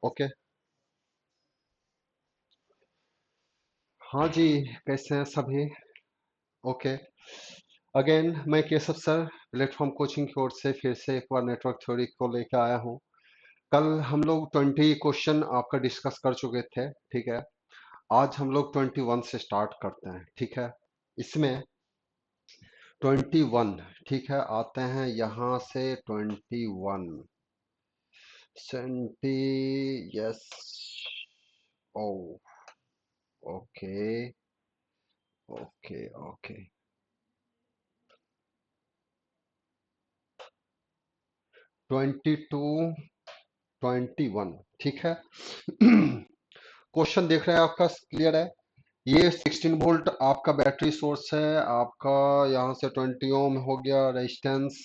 Okay. हाँ जी, कैसे हैं सभी? ओके। अगेन मैं केशव सर, प्लेटफॉर्म कोचिंग की ओर से फिर से एक बार नेटवर्क थ्योरी को लेकर आया हूँ। कल हम लोग 20 क्वेश्चन आपका डिस्कस कर चुके थे, ठीक है। आज हम लोग 21 से स्टार्ट करते हैं, ठीक है। इसमें 21, ठीक है, आते हैं यहाँ से 21 सेंटी। यस। ओ। ओके। ओके। ओके। 22, 21, ठीक है। क्वेश्चन देख रहे हैं आपका, क्लियर है। ये 16 वोल्ट आपका बैटरी सोर्स है आपका। यहाँ से 20 ओम हो गया रेजिस्टेंस,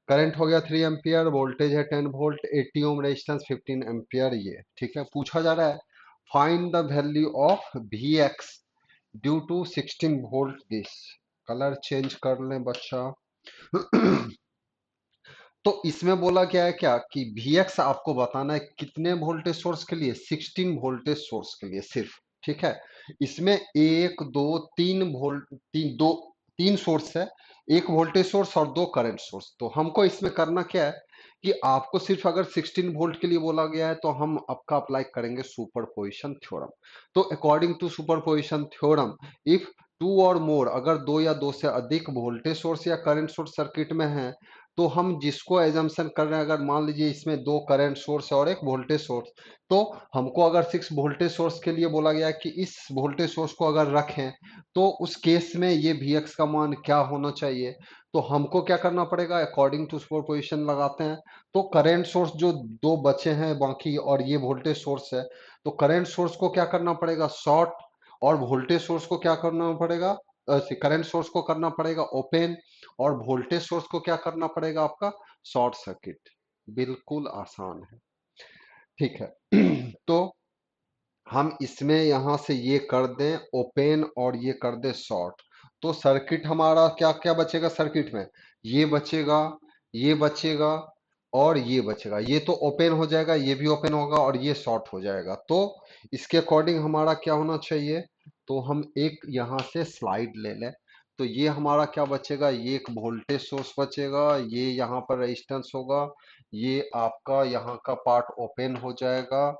करंट हो गया 3 एम्पियर, वोल्टेज है 10 वोल्ट, 80 ओम रेजिस्टेंस, 15 एम्पियर, ये ठीक है। पूछा जा रहा है find the value of V X due to 16 volt this. Colour change कर लें बच्चा। तो इसमें बोला गया है क्या कि Vx आपको बताना है कितने वोल्टेज सोर्स के लिए, 16 वोल्टेज सोर्स के लिए सिर्फ, ठीक है। इसमें एक दो तीन वोल्ट, तीन सोर्स है, एक वोल्टेज सोर्स और दो करंट सोर्स। तो हमको इसमें करना क्या है कि आपको सिर्फ अगर 16 वोल्ट के लिए बोला गया है तो हम आपका अप्लाई करेंगे सुपरपोजिशन थ्योरम। तो according to superposition theorem, if two or more, अगर दो या दो से अधिक वोल्टेज सोर्स या करंट सोर्स सर्किट में है, तो हम जिसको एजम्पशन कर रहे हैं, अगर मान लीजिए इसमें दो करंट सोर्स और एक वोल्टेज सोर्स, तो हमको अगर 6 वोल्टेज सोर्स के लिए बोला गया है कि इस वोल्टेज सोर्स को अगर रखें तो उस केस में ये Vx का मान क्या होना चाहिए। तो हमको क्या करना पड़ेगा, अकॉर्डिंग टू सुपरपोजिशन लगाते हैं। तो करंट सोर्स जो दो बचे हैं बाकी और ये वोल्टेज सोर्स है, तो करंट सोर्स को क्या करना पड़ेगा, शॉर्ट, और वोल्टेज सोर्स को क्या करना पड़ेगा, करंट सोर्स को करना पड़ेगा ओपन, और वोल्टेज सोर्स को क्या करना पड़ेगा आपका, शॉर्ट सर्किट। बिल्कुल आसान है, ठीक है। तो हम इसमें यहां से ये कर दें ओपन और ये कर दें शॉर्ट, तो सर्किट हमारा क्या क्या बचेगा सर्किट में, ये बचेगा, ये बचेगा और ये बचेगा। ये तो ओपन हो जाएगा, ये भी ओपन होगा और ये शॉर्ट हो जाएगा। तो इसके अकॉर्डिंग हमारा क्या होना चाहिए, तो हम एक यहां से स्लाइड ले लें। तो ये हमारा क्या बचेगा, ये एक वोल्टेज सोर्स बचेगा, ये यहाँ पर रेजिस्टेंस होगा, ये आपका यहाँ का पार्ट ओपन हो जाएगा,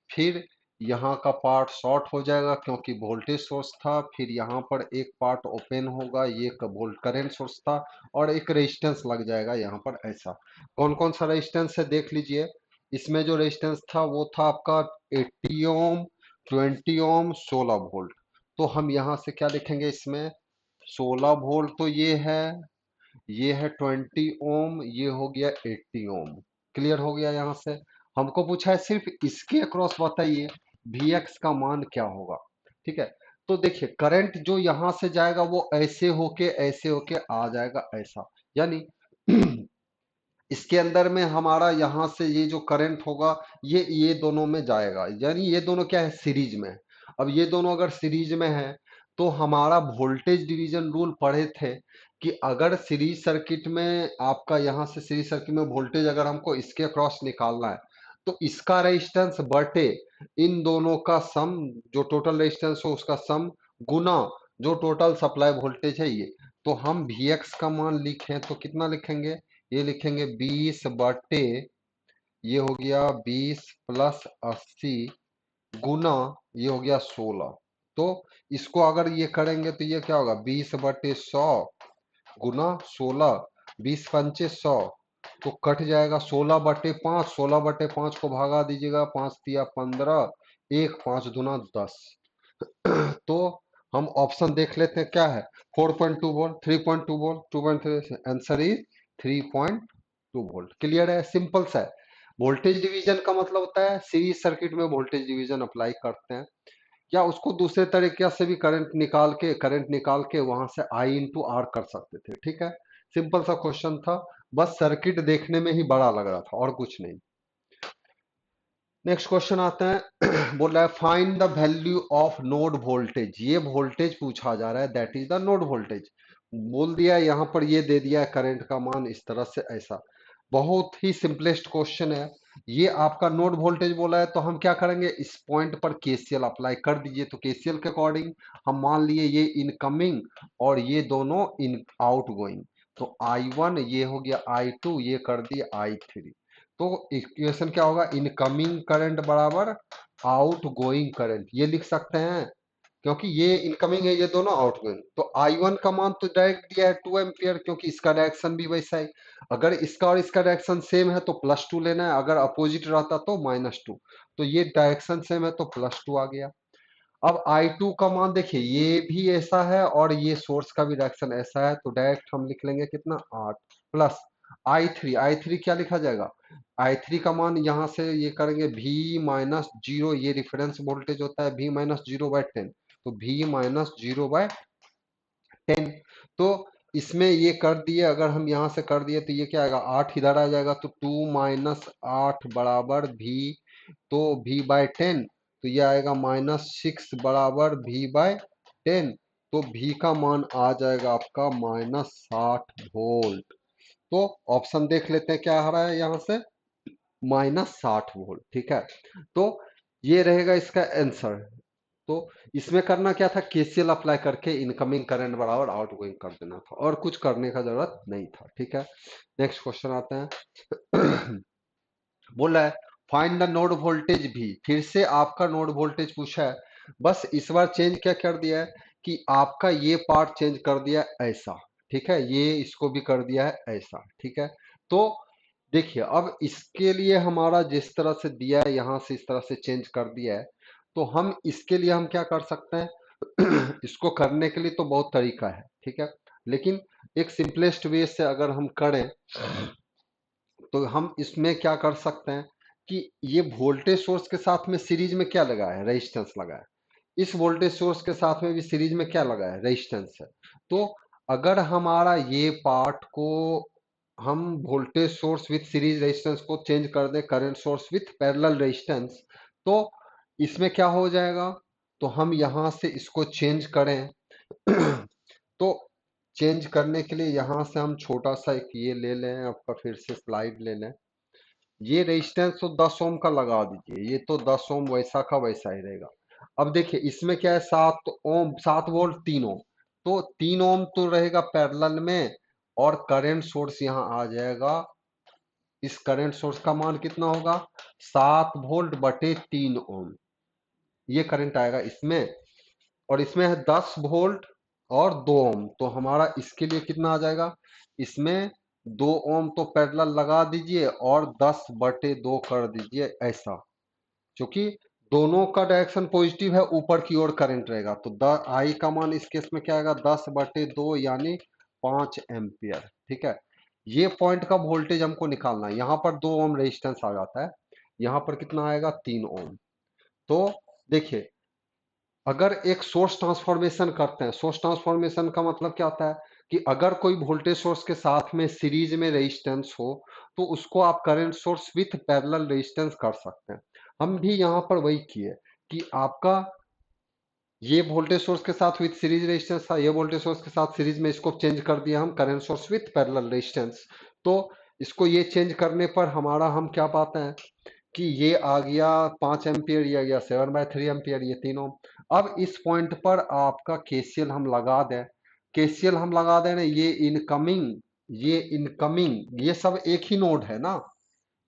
फिर यहाँ का पार्ट शॉर्ट हो जाएगा क्योंकि वोल्टेज सोर्स था, फिर यहाँ पर एक पार्ट ओपन होगा, ये वोल्ट करंट सोर्स था, और एक रेजिस्टेंस लग जाएगा यहाँ पर ऐसा। कौन कौन सा रेजिस्टेंस है देख लीजिए। इसमें जो रेजिस्टेंस था वो था आपका 80 ओम, 20 ओम, 16 वोल्ट। तो हम यहाँ से क्या लिखेंगे इसमें, 16 वोल्ट तो ये है 20 ओम, ये हो गया 80 ओम। क्लियर हो गया। यहाँ से हमको पूछा है सिर्फ इसके अक्रॉस बताइए Vx का मान क्या होगा, ठीक है। तो देखिए करंट जो यहां से जाएगा वो ऐसे होके आ जाएगा ऐसा, यानी इसके अंदर में हमारा यहाँ से ये जो करंट होगा ये दोनों में जाएगा, यानी ये दोनों क्या है, सीरीज में है। अब ये दोनों अगर सीरीज में है तो हमारा वोल्टेज डिवीजन रूल पढ़े थे कि अगर सीरीज सर्किट में आपका यहाँ से सीरीज सर्किट में वोल्टेज अगर हमको इसके अक्रॉस निकालना है, तो इसका रेजिस्टेंस बटे इन दोनों का सम, जो टोटल रेजिस्टेंस हो उसका सम, गुना जो टोटल सप्लाई वोल्टेज है ये। तो हम Vx का मान लिखें तो कितना लिखेंगे, ये लिखेंगे 20 बटे, ये हो गया 20 प्लस 80 गुना, ये हो गया 16। तो इसको अगर ये करेंगे तो ये क्या होगा, 20 बटे 100 गुना 16, 20 पंचे 100, तो कट जाएगा 16 बटे 5, 16 बटे 5 को भागा दीजिएगा, 5 तिया 15, एक 5 दुना 10। तो हम ऑप्शन देख लेते हैं क्या है, 4.2 volt, 3.2 volt, 2.3, answer is 3.2 volt. Clear है, सिंपल सा है। वोल्टेज डिवीजन का मतलब होता है सीरीज सर्किट में वोल्टेज डिवीजन अप्लाई करते हैं, या उसको दूसरे तरीके से भी करंट निकाल के वहां से आई इंटू आर कर सकते थे, ठीक है। सिंपल सा क्वेश्चन था, बस सर्किट देखने में ही बड़ा लग रहा था और कुछ नहीं। नेक्स्ट क्वेश्चन आते हैं। बोल रहा है find the value of node voltage. ये वोल्टेज पूछा जा रहा है, that is the node voltage. बोल दिया यहाँ पर, ये दे दिया है करंट का मान इस तरह से ऐसा। बहुत ही सिंपलेस्ट क्वेश्चन है, ये आपका नोड वोल्टेज बोला है, तो हम क्या करेंगे, इस पॉइंट पर केसीएल अप्लाई कर दीजिए। तो केसीएल के अकॉर्डिंग हम मान लिए ये इनकमिंग और ये दोनों इन आउट गोइंग, तो I1 ये हो गया I2, ये कर दिए I3। तो इक्वेशन क्या होगा, इनकमिंग करंट बराबर आउट गोइंग करंट, ये लिख सकते हैं, क्योंकि ये इनकमिंग है, ये दोनों आउटगोइंग। तो I1 का मान तो डायरेक्ट दिया है 2 एम्पियर, क्योंकि इसका डायरेक्शन भी वैसा है। अगर इसका और इसका डायरेक्शन सेम है तो +2 लेना है, अगर अपोजिट रहता तो -2। तो ये डायरेक्शन सेम है तो +2 आ गया। अब I2 का मान देखिए, ये भी ऐसा है और ये सोर्स का भी डायरेक्शन ऐसा है, तो डायरेक्ट हम लिख लेंगे कितना, 8 प्लस I3 क्या लिखा जाएगा, I3 का मान यहां से ये करेंगे V-0, ये रिफरेंस वोल्टेज होता है V-0/10, तो V-0/10। तो इसमें ये कर दिए, अगर हम यहां से कर दिए तो ये क्या आएगा, 8 इधर आ जाएगा, तो 2 - 8 बराबर V, तो V/10, तो ये आएगा -6 बराबर V/10। तो V का मान आ जाएगा आपका -60 वोल्ट। तो ऑप्शन देख लेते हैं क्या आ रहा है यहाँ से, -60 वोल्ट। ठीक है, तो ये रहेगा इसका आंसर। तो इसमें करना क्या था, केसीएल अप्लाई करके इनकमिंग करंट बराबर आउटगोइंग कर देना था, और कुछ करने का जरूरत नहीं था। ठीक है, नेक्स्ट क्वेश्चन आते हैं। बोल रहा है फाइंड द नोड वोल्टेज भी, फिर से आपका नोड वोल्टेज पूछा है, बस इस बार चेंज क्या कर दिया है कि आपका ये पार्ट चेंज कर दिया है ऐसा। ठीक है, ये इसको भी कर दिया है ऐसा। ठीक है, तो देखिए अब इसके लिए हमारा जिस तरह से दिया है, यहां से इस तरह से चेंज कर दिया है, तो हम इसके लिए हम क्या कर सकते हैं, इसको करने के लिए तो बहुत तरीका है। ठीक है, लेकिन एक सिंपलेस्ट वे से अगर हम करें, तो हम इसमें क्या कर सकते हैं कि ये वोल्टेज सोर्स के साथ में सीरीज में क्या लगा है, रेजिस्टेंस लगा है। इस वोल्टेज सोर्स के साथ में भी सीरीज में क्या लगा है, रेजिस्टेंस है। तो अगर हमारा ये पार्ट को हम voltage source with series resistance को चेंज कर दें current source with parallel resistance, तो इसमें क्या हो जाएगा, तो हम यहां से इसको चेंज करें। तो चेंज करने के लिए यहां से हम छोटा सा एक ये ले लें, आपका फिर से स्लाइड ले लें। ये रेजिस्टेंस तो 10 ओम का लगा दीजिए, ये तो 10 ओम वैसा का वैसा ही रहेगा। अब देखिए इसमें क्या है, 7 ओम, 7 वोल्ट 3 ओम, तो 3 ओम तो रहेगा पैरेलल में, और करंट सोर्स यहाँ आ जाएगा। इस करंट सोर्स का मान कितना होगा, 7 वोल्ट/3 ओम, ये करंट आएगा इसमें। और इसमें है 10 वोल्ट और 2 ओम, तो हमारा इसके लिए कितना आ जाएगा, इसमें 2 ओम तो पैरेलल लगा दीजिए और 10/2 कर दीजिए ऐसा, क्योंकि दोनों का डायरेक्शन पॉजिटिव है, ऊपर की ओर करंट रहेगा। तो आई का मान इस केस में क्या आएगा, 10/2 यानी 5 एम्पियर। ठीक है, ये पॉइंट का वोल्टेज हमको निकालना है। यहाँ पर 2 ओम रेजिस्टेंस आ जाता है, यहाँ पर कितना आएगा, 3 ओम। तो देखिए अगर एक सोर्स ट्रांसफॉर्मेशन करते हैं, सोर्स ट्रांसफॉर्मेशन का मतलब क्या होता है कि अगर कोई वोल्टेज सोर्स के साथ में सीरीज में रेजिस्टेंस हो, तो उसको आप current source with parallel resistance कर सकते हैं। हम भी यहाँ पर वही किए कि आपका ये वोल्टेज सोर्स के साथ विथ सीरीज रेजिस्टेंस था, ये वोल्टेज सोर्स के साथ सीरीज में, इसको चेंज कर दिया हम current source with parallel resistance. तो इसको ये चेंज करने पर हमारा हम क्या पाते हैं कि ये आ गया 5 एम्पियर, ये आ गया 7/3 एम्पियर, ये 3 ओम। अब इस पॉइंट पर आपका केसीएल हम लगा दें, केसीएल हम लगा दें ना, ये इनकमिंग, ये इनकमिंग, ये सब एक ही नोड है ना,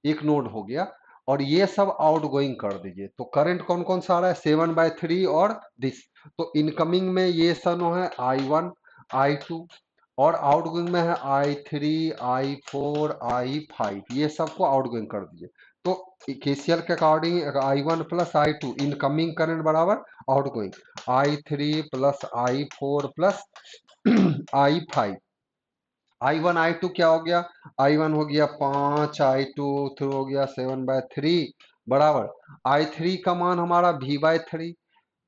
एक नोड हो गया, और ये सब आउटगोइंग कर दीजिए। तो करंट कौन कौन सा आ रहा है, 7/3 और दिस। तो इनकमिंग में ये सनो है I1 I2, और आउटगोइंग में है I3 I4 I5, ये सबको आउटगोइंग कर दीजिए। तो केसीएल के according I1 + I2 incoming current बराबर outgoing, I3 + I4 + I5। I1 I2 क्या हो गया, I1 हो गया 5, I2 हो गया 7/3 बराबर I3 का मान हमारा V/3,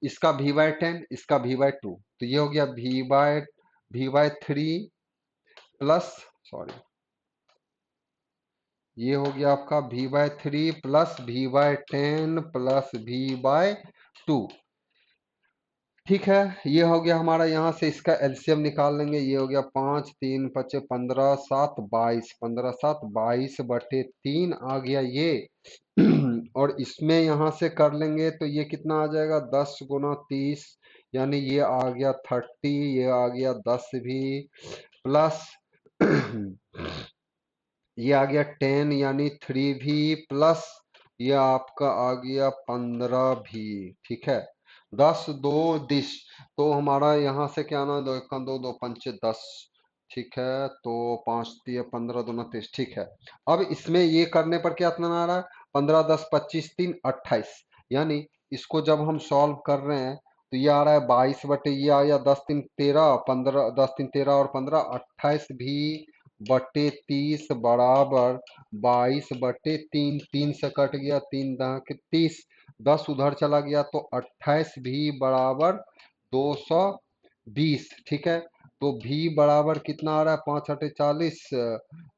इसका V/10, इसका V/2, तो ये हो गया V/3 प्लस, सॉरी, ये हो गया आपका V/3 plus V/10 plus V/2। ठीक है, ये हो गया हमारा, यहाँ से इसका एलसीएम निकाल लेंगे। ये हो गया 5 3 5 15 7 22, 15 7 22/3 आ गया ये। और इसमें यहाँ से कर लेंगे तो ये कितना आ जाएगा, 10 × 30, यानी ये आ गया 30, ये आ गया 10 भी, प्लस ये आ गया 10 यानी 3 भी, प्लस ये आपका आ गया 15 भी। ठीक है, 10 2 10, तो हमारा यहाँ से क्या आना, 2 1 2 2 5 10। ठीक है, तो 5 दिए 15 2 30। ठीक है, अब इसमें ये करने पर क्या इतना आ रहा है, 15 10 25 3 28, यानी इसको जब हम सॉल्व कर रहे हैं तो ये आ रहा है 22 ये आया 10 3 13, 15 10 3 13 और 15 28 भी बटे 30 बराबर 22/3। 3 से कट गया, 3 दह के 30, 10 उधर चला गया तो 28 भी बराबर 220। ठीक है, तो भी बराबर कितना आ रहा है, 5 अठे 40,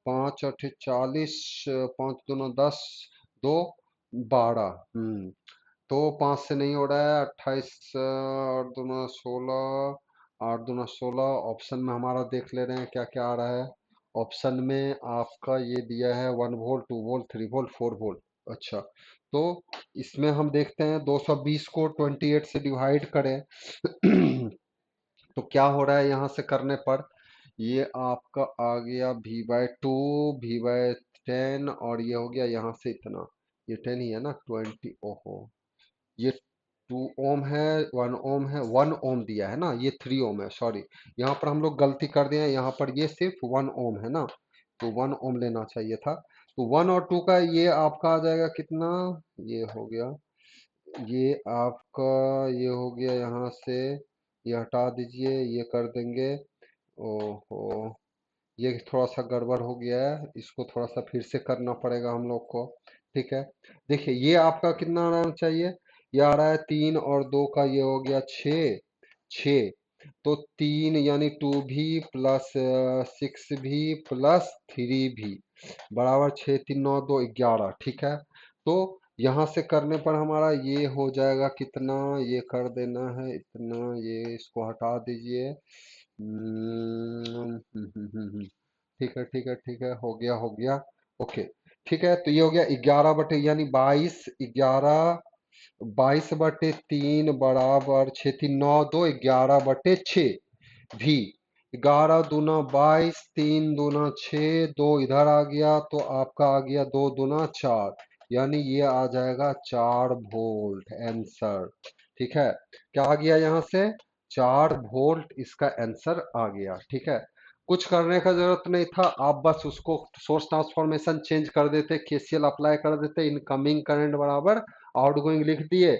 5 अठे 40, 5 दूना 10, 2 12। तो 5 से नहीं हो रहा है, 28 और दूना 16, 8 दूना 16। ऑप्शन में हमारा देख ले रहे हैं क्या क्या आ रहा है। ऑप्शन में आपका ये दिया है 1 वोल्ट, 2 वोल्ट, 3 वोल्ट, 4 वोल्ट। अच्छा, तो इसमें हम देखते हैं 220 को 28 से डिवाइड करें तो क्या हो रहा है यहाँ से करने पर, ये आपका आ गया V/2, V/10, और ये हो गया यहाँ से इतना, ये 10 ही है ना, 20। ओहो, ये 2 ओम है, 1 ओम है, 1 ओम दिया है ना, ये 3 ओम है, सॉरी, यहाँ पर हम लोग गलती कर दिए हैं, यहाँ पर ये सिर्फ 1 ओम है ना, तो 1 ओम लेना चाहिए था। तो 1 और 2 का ये आपका आ जाएगा कितना, ये हो गया, ये आपका ये हो गया, यहाँ से ये हटा दीजिए, ये कर देंगे। ओहो, ये थोड़ा सा गड़बड़ हो गया है, इसको थोड़ा सा फिर से करना पड़ेगा हम लोग को। ठीक है, देखिए ये आपका कितना आना चाहिए, ये आ रहा है 3 और 2 का, ये हो गया 6, 6। तो 3 यानी 2 भी प्लस 6 भी प्लस 3 भी बराबर 6 3 9 2 11। ठीक है, तो यहाँ से करने पर हमारा ये हो जाएगा कितना, ये कर देना है इतना, ये इसको हटा दीजिए। ठीक है ठीक है ठीक है, हो गया हो गया। ओके, ठीक है, तो ये हो गया 11 यानी 22, 11, 22/3 बराबर 6 3 9 2 11/6 भी, 11 दूना 22, 3 दूना 6, 2 इधर आ गया तो आपका आ गया 2 दूना 4, यानी ये आ जाएगा 4 वोल्ट आंसर। ठीक है, क्या आ गया यहाँ से, 4 वोल्ट इसका आंसर आ गया। ठीक है, कुछ करने का जरूरत नहीं था, आप बस उसको सोर्स ट्रांसफॉर्मेशन चेंज कर देते, केसीएल अप्लाई कर देते, इनकमिंग करंट बराबर आउटगोइंग लिख दिए।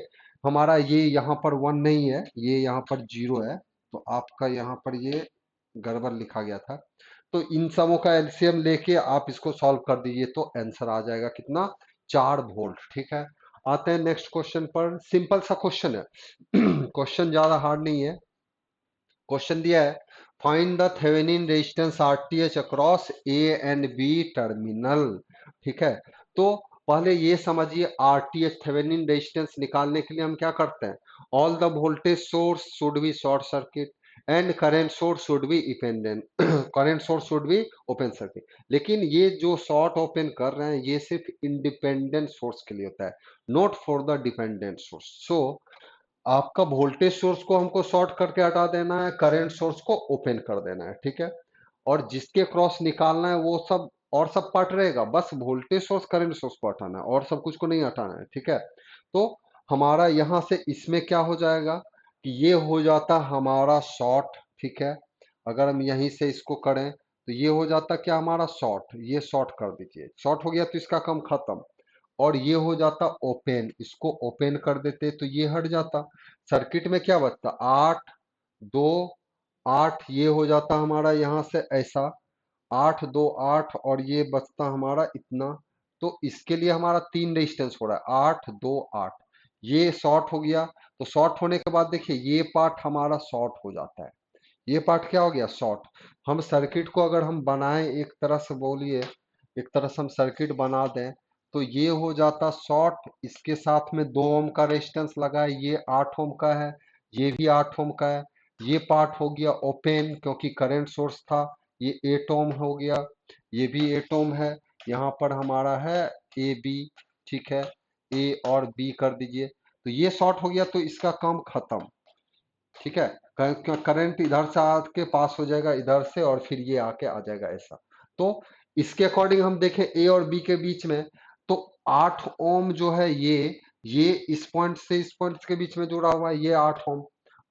हमारा ये यहाँ पर 1 नहीं है, ये यहाँ पर 0 है, तो आपका यहाँ पर ये गड़बड़ लिखा गया था। तो इन सबों का एलसीएम लेके आप इसको सॉल्व कर दीजिए तो आंसर आ जाएगा कितना, 4 वोल्ट। ठीक है, आते हैं नेक्स्ट क्वेश्चन पर। सिंपल सा क्वेश्चन है क्वेश्चन ज्यादा हार्ड नहीं है। क्वेश्चन दिया है, find the Thevenin resistance RTH across A and B terminal. ठीक है, तो पहले ये समझिए, आरटीएच थेवेनिन रेजिस्टेंस निकालने के लिए हम क्या करते हैं, all the voltage source should be short circuit and current source should be dependent, current source should be open circuit. लेकिन ये जो शॉर्ट ओपन कर रहे हैं ये सिर्फ इंडिपेंडेंट सोर्स के लिए होता है, not for the dependent source. So आपका वोल्टेज सोर्स को हमको शॉर्ट करके हटा देना है, करंट सोर्स को ओपन कर देना है। ठीक है, और जिसके क्रॉस निकालना है वो सब और सब पार्ट रहेगा, bus voltage source current source को हटाना है और सब कुछ को नहीं हटाना है। ठीक है, तो हमारा यहाँ से इसमें क्या हो जाएगा कि ये हो जाता हमारा शॉर्ट। ठीक है, अगर हम यहीं से इसको करें तो ये हो जाता क्या हमारा शॉर्ट, ये शॉर्ट कर दीजिए, शॉर्ट हो गया तो इसका काम खत्म। और ये हो जाता ओपन, इसको ओपन कर देते तो ये हट जाता। सर्किट में क्या बचता, 8 2 8, ये हो जाता हमारा यहाँ से ऐसा, 8 2 8, और ये बचता हमारा इतना। तो इसके लिए हमारा 3 रेजिस्टेंस हो रहा है, 8 2 8, ये शॉर्ट हो गया। तो शॉर्ट होने के बाद देखिए ये पार्ट हमारा शॉर्ट हो जाता है, ये पार्ट क्या हो गया, शॉर्ट। हम सर्किट को अगर हम बनाएं एक तरह से, बोलिए एक तरह से हम सर्किट बना दें तो ये हो जाता शॉर्ट, इसके साथ में 2 ओम का रेजिस्टेंस लगा है, ये 8 ओम का है, ये भी 8 ओम का है। ये पार्ट हो गया ओपन क्योंकि करंट सोर्स था, ये 8 ओम हो गया, ये भी 8 ओम है। यहाँ पर हमारा है ए बी, ठीक है, ए और बी कर दीजिए, तो ये शॉर्ट हो गया तो इसका काम खत्म, ठीक है। करंट इधर से आके पास हो जाएगा इधर से और फिर ये आके आ जाएगा ऐसा। तो इसके अकॉर्डिंग हम देखें ए और बी के बीच में, तो 8 ओम जो है ये इस पॉइंट से इस पॉइंट के बीच में जुड़ा हुआ है, ये 8 ओम,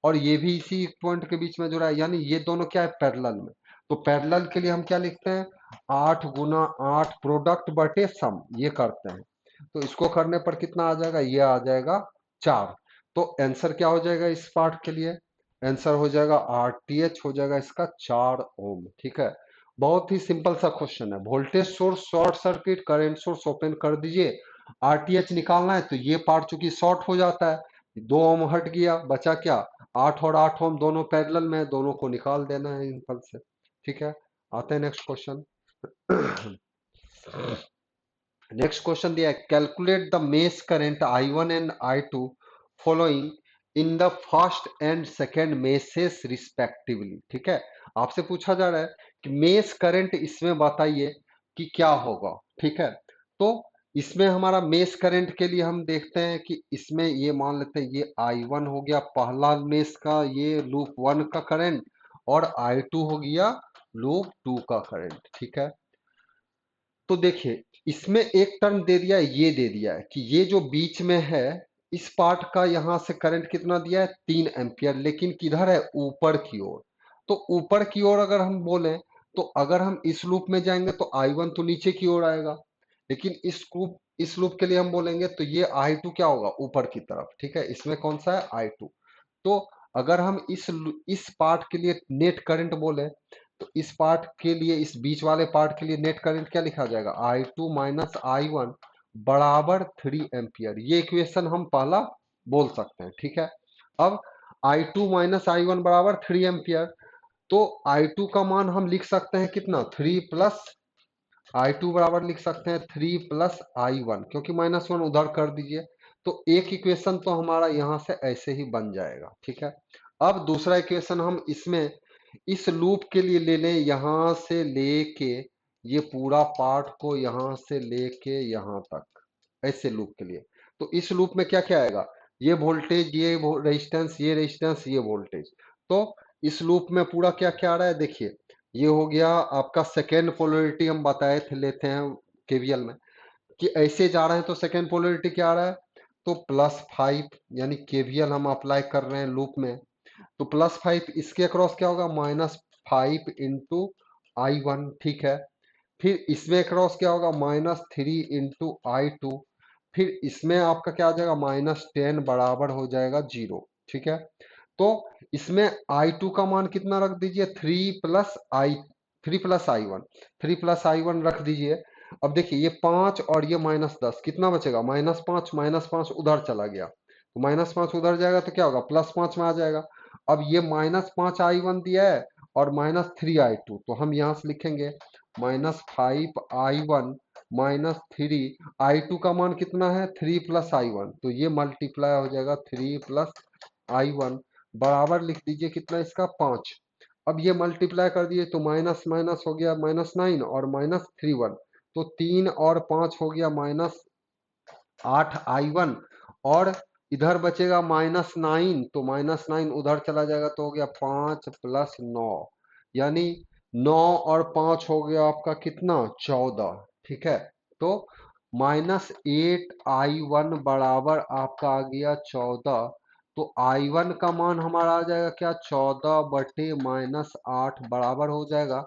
और ये भी इसी पॉइंट के बीच में जुड़ा है, यानी ये दोनों क्या है, पैरेलल में। तो पैरेलल के लिए हम क्या लिखते हैं, 8 गुना 8 प्रोडक्ट बटे सम, ये करते हैं। तो इसको करने पर कितना आ जाएगा, ये आ जाएगा 4। तो आंसर क्या हो जाएगा इस पार्ट के लिए, आंसर हो जाएगा आरटीएच हो जाएगा इसका 4 ओम, ठीक है। बहुत ही सिंपल सा क्वेश्चन है, voltage source short circuit, current source open कर दीजिए, आरटीएच निकालना है, तो ये पार्ट चूंकि शॉर्ट हो जाता है, 2 ओम हट गया, बचा क्या, 8 और 8 ओम दोनों पैरेलल में, दोनों को निकाल देना है सिंपल से, ठीक है। आते हैं नेक्स्ट क्वेश्चन। नेक्स्ट क्वेश्चन दिया है, calculate the mesh current I1 and I2 following in the first and second meshes respectively, ठीक है। आपसे पूछा जा रहा है कि मेश करंट इसमें बताइए कि क्या होगा, ठीक है। तो इसमें हमारा मेश करंट के लिए हम देखते हैं कि इसमें ये मान लेते हैं ये I1 हो गया पहला मेश का, ये लूप 1 का करंट, और I2 हो गया लूप 2 का करंट, ठीक है। तो देखिए इसमें एक टर्म दे दिया है, ये दे दिया है कि ये जो बीच में है इस पार्ट का यहां से करंट कितना दिया है, 3 एम्पियर, लेकिन किधर है, ऊपर की ओर। तो ऊपर की ओर अगर हम बोले, तो अगर हम इस लूप में जाएंगे तो I1 तो नीचे की ओर आएगा, लेकिन इस लूप के लिए हम बोलेंगे तो ये I2 क्या होगा, ऊपर की तरफ, ठीक है। इसमें कौन सा है, I2। तो अगर हम इस पार्ट के लिए नेट करंट बोले, तो इस पार्ट के लिए, इस बीच वाले पार्ट के लिए नेट करंट क्या लिखा जाएगा, I2 माइनस I1 बराबर 3 एम्पियर। ये इक्वेशन हम पहला बोल सकते हैं, ठीक है। अब I2 माइनस I1 बराबर 3 एम्पियर, तो I2 का मान हम लिख सकते हैं कितना, 3 प्लस I2 बराबर लिख सकते हैं 3 प्लस I1, क्योंकि -1 उधर कर दीजिए, तो एक इक्वेशन तो हमारा यहां से ऐसे ही बन जाएगा, ठीक है। अब दूसरा इक्वेशन हम इसमें इस लूप के लिए ले लें, यहां से लेके ये पूरा पार्ट को यहां से लेके यहां तक, ऐसे लूप के लिए। तो इस लूप में क्या क्या आएगा, ये वोल्टेज, ये रेजिस्टेंस, ये रेजिस्टेंस, ये वोल्टेज। तो इस लूप में पूरा क्या क्या आ रहा है, देखिए ये हो गया आपका सेकेंड पोलरिटी, हम बताए थे लेते हैं केवीएल में कि ऐसे जा रहे हैं, तो सेकेंड पोलरिटी क्या आ रहा है, तो +5, यानी केवीएल हम अप्लाई कर रहे हैं लूप में, तो +5 इसके अक्रॉस क्या होगा, -5 इंटू I1, ठीक है। फिर इसमें क्रॉस क्या होगा, -3 इंटू I2, फिर इसमें आपका क्या आ जाएगा, -10 बराबर हो जाएगा 0, ठीक है। तो इसमें I2 का मान कितना रख दीजिए, 3 प्लस I1, 3 प्लस I1 रख दीजिए। अब देखिए ये 5 और ये -10, कितना बचेगा, -5, -5 उधर चला गया, तो -5 उधर जाएगा तो क्या होगा, +5 में आ जाएगा। अब ये -5 I1 दिया है और -3 I2, तो हम यहाँ से लिखेंगे -5 I1 -3 I2 का मान कितना है, 3 प्लस I1, तो ये मल्टीप्लाई हो जाएगा 3 प्लस I1 बराबर लिख दीजिए कितना इसका, 5। अब ये मल्टीप्लाई कर दिए तो माइनस माइनस हो गया -9 और -3 1, तो 3 और 5 हो गया -8 I1, और इधर बचेगा -9, तो -9 उधर चला जाएगा तो हो गया 5 प्लस 9, यानी 9 और 5 हो गया आपका कितना, 14, ठीक है। तो -8 I1 बराबर आपका आ गया 14, तो I1 का मान हमारा आ जाएगा क्या, 14 बटे -8 बराबर हो जाएगा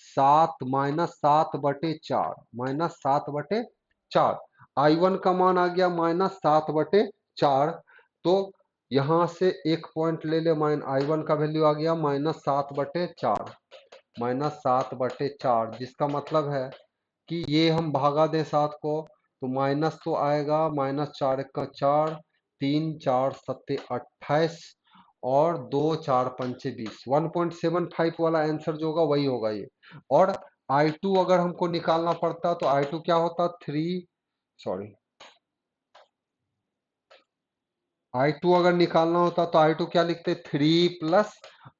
7, -7/4, -7/4। I1 का मान आ गया -7/4, तो यहां से एक पॉइंट ले ले, I1 का वैल्यू आ गया -7/4, -7/4, जिसका मतलब है कि ये हम भागा दें 7 को, तो माइनस तो आएगा, -4 का 4, 3 4 सत्ते 28, और 2 4 पंचे 20, 1.75 वाला आंसर जो होगा वही होगा ये। और I2 अगर हमको निकालना पड़ता तो I2 क्या होता, 3, सॉरी I2 अगर निकालना होता तो I2 क्या लिखते, 3 +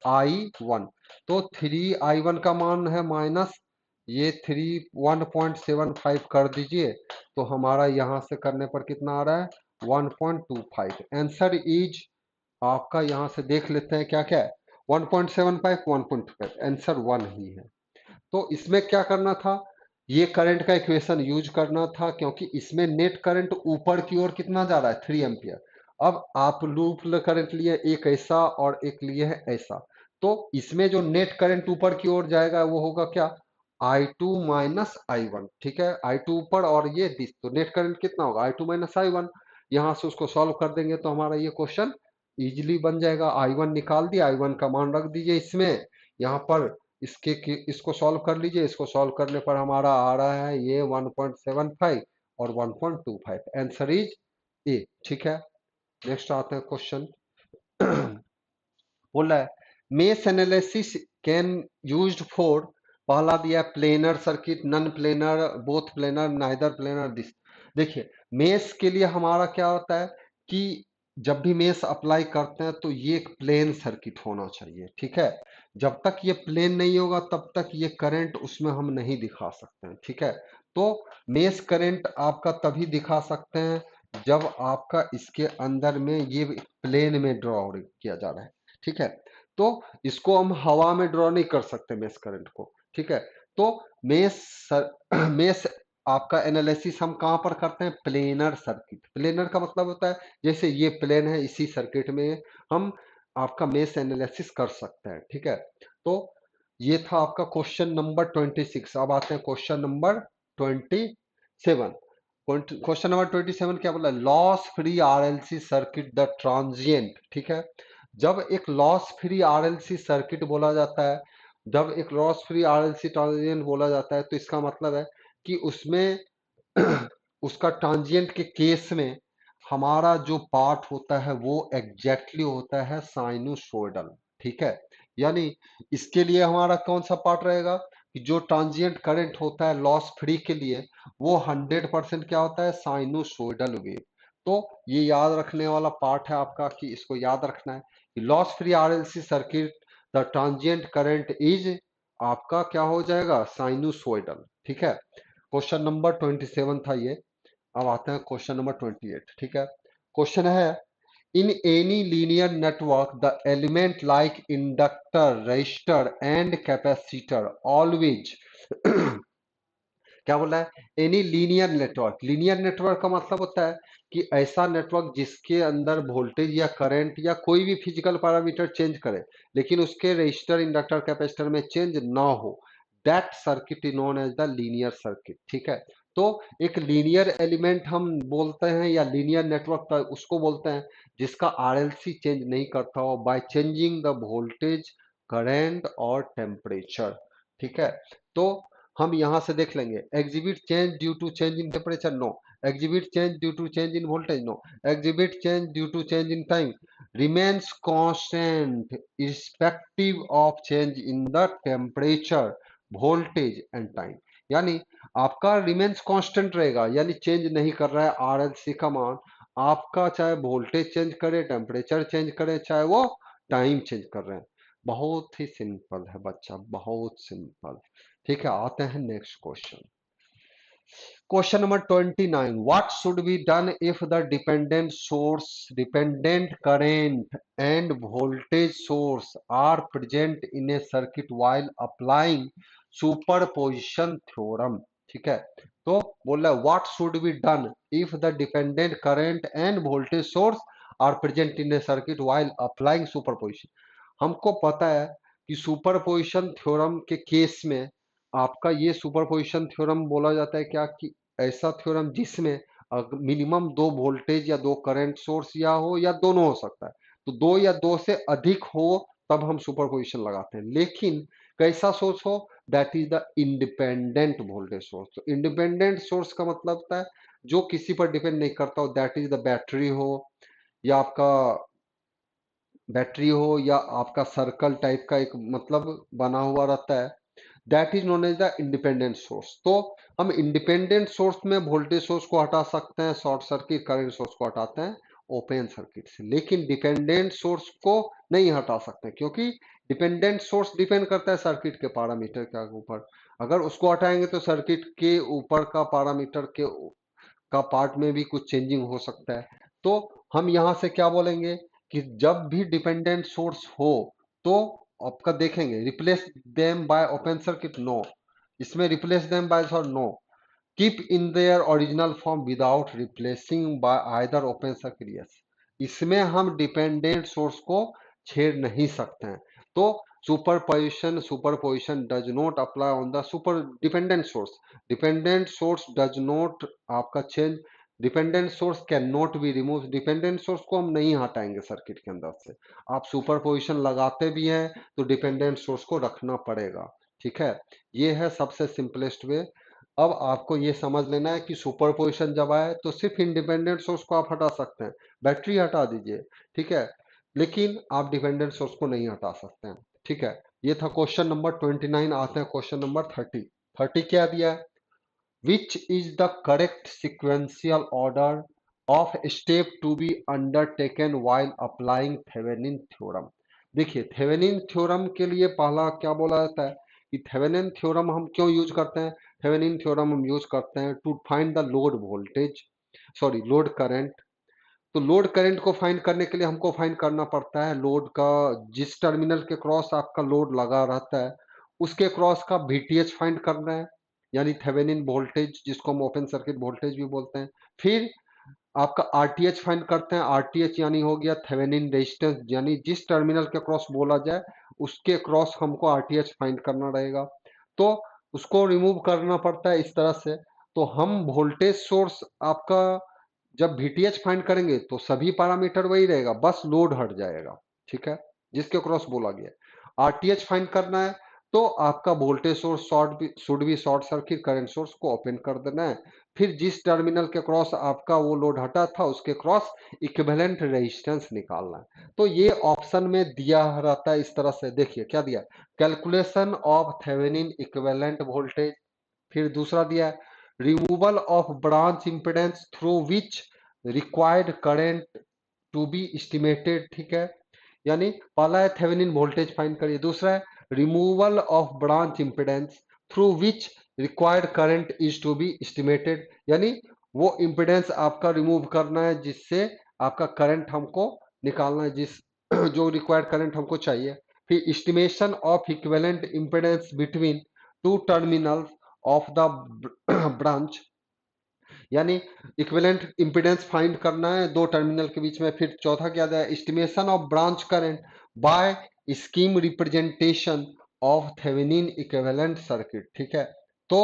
I1। तो 3I1 का मान है माइनस ये 1.75 कर दीजिए, तो हमारा यहां से करने पर कितना आ रहा है, 1.25। आंसर इज आपका, यहां से देख लेते हैं क्या क्या है, 1.75 1.25, आंसर 1 ही है। तो इसमें क्या करना था, ये करंट का इक्वेशन यूज करना था, क्योंकि इसमें नेट करंट ऊपर की ओर कितना जा रहा है, 3 एम्पियर। अब आप लूप करंट लिए एक ऐसा और एक लिए है ऐसा, तो इसमें जो नेट करंट ऊपर की ओर जाएगा वो होगा क्या, I2 - I1। ठीक है, I2 ऊपर और ये दिस, तो नेट करंट कितना होगा, I2 - I1। यहां से उसको सॉल्व कर देंगे तो हमारा ये क्वेश्चन इजिली बन जाएगा। I1 निकाल दिया, I1 का मान रख दीजिए इसमें, यहाँ पर इसको सॉल्व कर लीजिए। इसको सॉल्व करने पर हमारा आ रहा है ये 1.75 और 1.25, आंसर इज ए। ठीक है, नेक्स्ट आते हैं क्वेश्चन। बोल रहा है mesh analysis can used for, पहला दिया planar circuit, non planar, both planar, neither planar this. देखिए मेश के लिए हमारा क्या होता है कि जब भी मेश अप्लाई करते हैं तो ये एक प्लेन सर्किट होना चाहिए। ठीक है, जब तक ये प्लेन नहीं होगा तब तक ये करंट उसमें हम नहीं दिखा सकते हैं। ठीक है, तो मेश करंट आपका तभी दिखा सकते हैं जब आपका इसके अंदर में ये प्लेन में ड्रॉ किया जा रहा है। ठीक है, तो इसको हम हवा में ड्रॉ नहीं कर सकते मेश करंट को। ठीक है, तो मेश मेश आपका एनालिसिस हम कहां पर करते हैं, प्लेनर सर्किट। प्लेनर का मतलब होता है जैसे ये प्लेन है, इसी सर्किट में हम आपका मेश एनालिसिस कर सकते हैं। ठीक है, तो ये था आपका क्वेश्चन नंबर 26। अब आते हैं क्वेश्चन नंबर 27। क्वेश्चन नंबर 27 क्या बोला, loss free RLC circuit the transient. ठीक है, जब एक लॉस फ्री आरएलसी सर्किट बोला जाता है, जब एक लॉस फ्री आरएलसी ट्रांजिएंट बोला जाता है, तो इसका मतलब है कि उसमें उसका ट्रांजिएंट के केस में हमारा जो पार्ट होता है वो एग्जैक्टली होता है साइनोसॉइडल। ठीक है, यानी इसके लिए हमारा कौन सा पार्ट रहेगा कि जो ट्रांजिएंट करंट होता है लॉस फ्री के लिए वो 100% क्या होता है, साइनोसॉइडल वेव। तो ये याद रखने वाला पार्ट है आपका, कि इसको याद रखना है कि loss free RLC circuit the transient current is आपका क्या हो जाएगा, साइनोसॉइडल। ठीक है, क्वेश्चन नंबर 27 था ये। अब आते हैं क्वेश्चन नंबर 28। ठीक है, क्वेश्चन है in any linear network the element like inductor, resistor and capacitor always क्या बोल रहा है, any linear network. Linear network का मतलब होता है कि ऐसा नेटवर्क जिसके अंदर वोल्टेज या करंट या कोई भी फिजिकल पैरामीटर चेंज करे लेकिन उसके रेजिस्टर, इंडक्टर, कैपेसिटर में चेंज ना हो, that circuit is known as the linear circuit. ठीक है, तो एक लीनियर एलिमेंट हम बोलते हैं या लीनियर नेटवर्क का उसको बोलते हैं जिसका आरएलसी चेंज नहीं करता हो by changing the voltage, current और टेम्परेचर। ठीक है, तो हम यहां से देख लेंगे, exhibit change due to change in temperature, no. Exhibit change due to change in voltage, no. Exhibit change due to change in time, remains constant irrespective of change in the temperature, voltage and time. यानी आपका remains constant रहेगा, यानी change नहीं कर रहा है RLC का मान आपका, चाहे वोल्टेज चेंज करे, टेम्परेचर चेंज करे, चाहे वो टाइम चेंज कर रहे हैं। बहुत ही सिंपल है बच्चा, बहुत सिंपल। ठीक है, आते हैं next question. Question number 29, what should be done if the dependent source, dependent current and voltage source are present in a circuit while applying superposition theorem. ठीक है, तो बोल रहा है what should be done if the dependent current and voltage source are present in a circuit while applying superposition. हमको पता है कि सुपरपोजिशन थ्योरम के केस में आपका ये सुपरपोजिशन थ्योरम बोला जाता है क्या, कि ऐसा थ्योरम जिसमें मिनिमम दो वोल्टेज या दो करंट सोर्स या हो या दोनों हो सकता है, तो दो या दो से अधिक हो तब हम सुपरपोजिशन लगाते हैं। लेकिन कैसा सोर्स हो, that is the independent voltage source. तो इंडिपेंडेंट सोर्स का मतलब होता है जो किसी पर डिपेंड नहीं करता हो, दैट इज द बैटरी हो या आपका बैटरी हो या आपका सर्कल टाइप का एक मतलब बना हुआ रहता है, that is known as the independent source. तो हम इंडिपेंडेंट सोर्स में वोल्टेज सोर्स को हटा सकते हैं, शॉर्ट सर्किट करंट सोर्स को हटाते हैं, ओपन सर्किट से। लेकिन डिपेंडेंट सोर्स को नहीं हटा सकते, क्योंकि डिपेंडेंट सोर्स डिपेंड करता है सर्किट के पैरामीटर के ऊपर। अगर उसको हटाएंगे तो सर्किट के ऊपर का पैरामीटर के का पार्ट में भी कुछ चेंजिंग हो सकता है। तो हम यहां से क्या बोलेंगे कि जब भी डिपेंडेंट सोर्स हो तो आपका देखेंगे replace them by open circuit, no. इसमें replace them by no, keep in their original form without replacing by either open circuit, yes. इसमें हम डिपेंडेंट सोर्स को छेड़ नहीं सकते हैं। तो superposition does not apply on the super dependent source. Dependent source does not आपका change, dependent source can not be remove. Dependent source को हम नहीं हटाएंगे सर्किट के अंदर से। आप सुपरपोजिशन लगाते भी हैं तो डिपेंडेंट सोर्स को रखना पड़ेगा, ठीक है। ये है सबसे सिंपलेस्ट वे। अब आपको ये समझ लेना है कि सुपरपोजिशन जब आए तो सिर्फ इंडिपेंडेंट सोर्स को आप हटा सकते हैं, बैटरी हटा दीजिए, ठीक है, लेकिन आप डिपेंडेंट सोर्स को नहीं हटा सकते हैं, ठीक है। ये था क्वेश्चन नंबर 29। आते हैं क्वेश्चन नंबर 30। 30 क्या दिया है? Which is the correct sequential order of step to be undertaken while applying Thevenin theorem. देखिए, थेवेनिन थ्योरम के लिए पहला क्या बोला जाता है कि थेवेनिन थ्योरम हम क्यों यूज करते हैं? थेवेनिन थ्योरम हम यूज करते हैं to find the load voltage, sorry load current. तो लोड करंट को फाइंड करने के लिए हमको फाइंड करना पड़ता है लोड का, जिस टर्मिनल के क्रॉस आपका लोड लगा रहता है उसके क्रॉस का वीटीएच फाइंड करना है, यानी थेवेनिन वोल्टेज, जिसको हम ओपन सर्किट वोल्टेज भी बोलते हैं। फिर आपका आरटीएच फाइंड करते हैं। आरटीएच यानी हो गया थेवेनिन रेजिस्टेंस, यानी जिस टर्मिनल के क्रॉस बोला जाए उसके क्रॉस हमको आरटीएच फाइंड करना रहेगा। तो उसको रिमूव करना पड़ता है इस तरह से। तो हम वोल्टेज सोर्स आपका जब वीटीएच फाइंड करेंगे तो सभी पैरामीटर वही रहेगा, बस लोड हट जाएगा, ठीक है, जिसके क्रॉस बोला गया। आरटीएच फाइंड करना है तो आपका वोल्टेज सोर्स शुड भी शॉर्ट सर्किट, करंट सोर्स को ओपन कर देना है। फिर जिस टर्मिनल के क्रॉस आपका वो लोड हटा था उसके क्रॉस इक्विवेलेंट रेजिस्टेंस निकालना है। तो ये ऑप्शन में दिया रहता है इस तरह से। देखिए क्या दिया, calculation of Thevenin equivalent voltage. फिर दूसरा दिया है removal of branch impedance through which required current to be estimated, ठीक है, यानी पहला है थेवेनिन वोल्टेज फाइंड करिए, दूसरा है removal of branch impedance through which required current is to be estimated, यानी वो इंपेडेंस आपका रिमूव करना है जिससे आपका करंट हमको निकालना है, जिस जो रिक्वायर्ड करंट हमको चाहिए। फिर estimation of equivalent impedance between two terminals of the branch, यानी इक्विवेलेंट इंपीडेंस फाइंड करना है दो टर्मिनल के बीच में। फिर चौथा क्या है, estimation of branch current bye scheme representation of Thevenin equivalent circuit, ठीक है। तो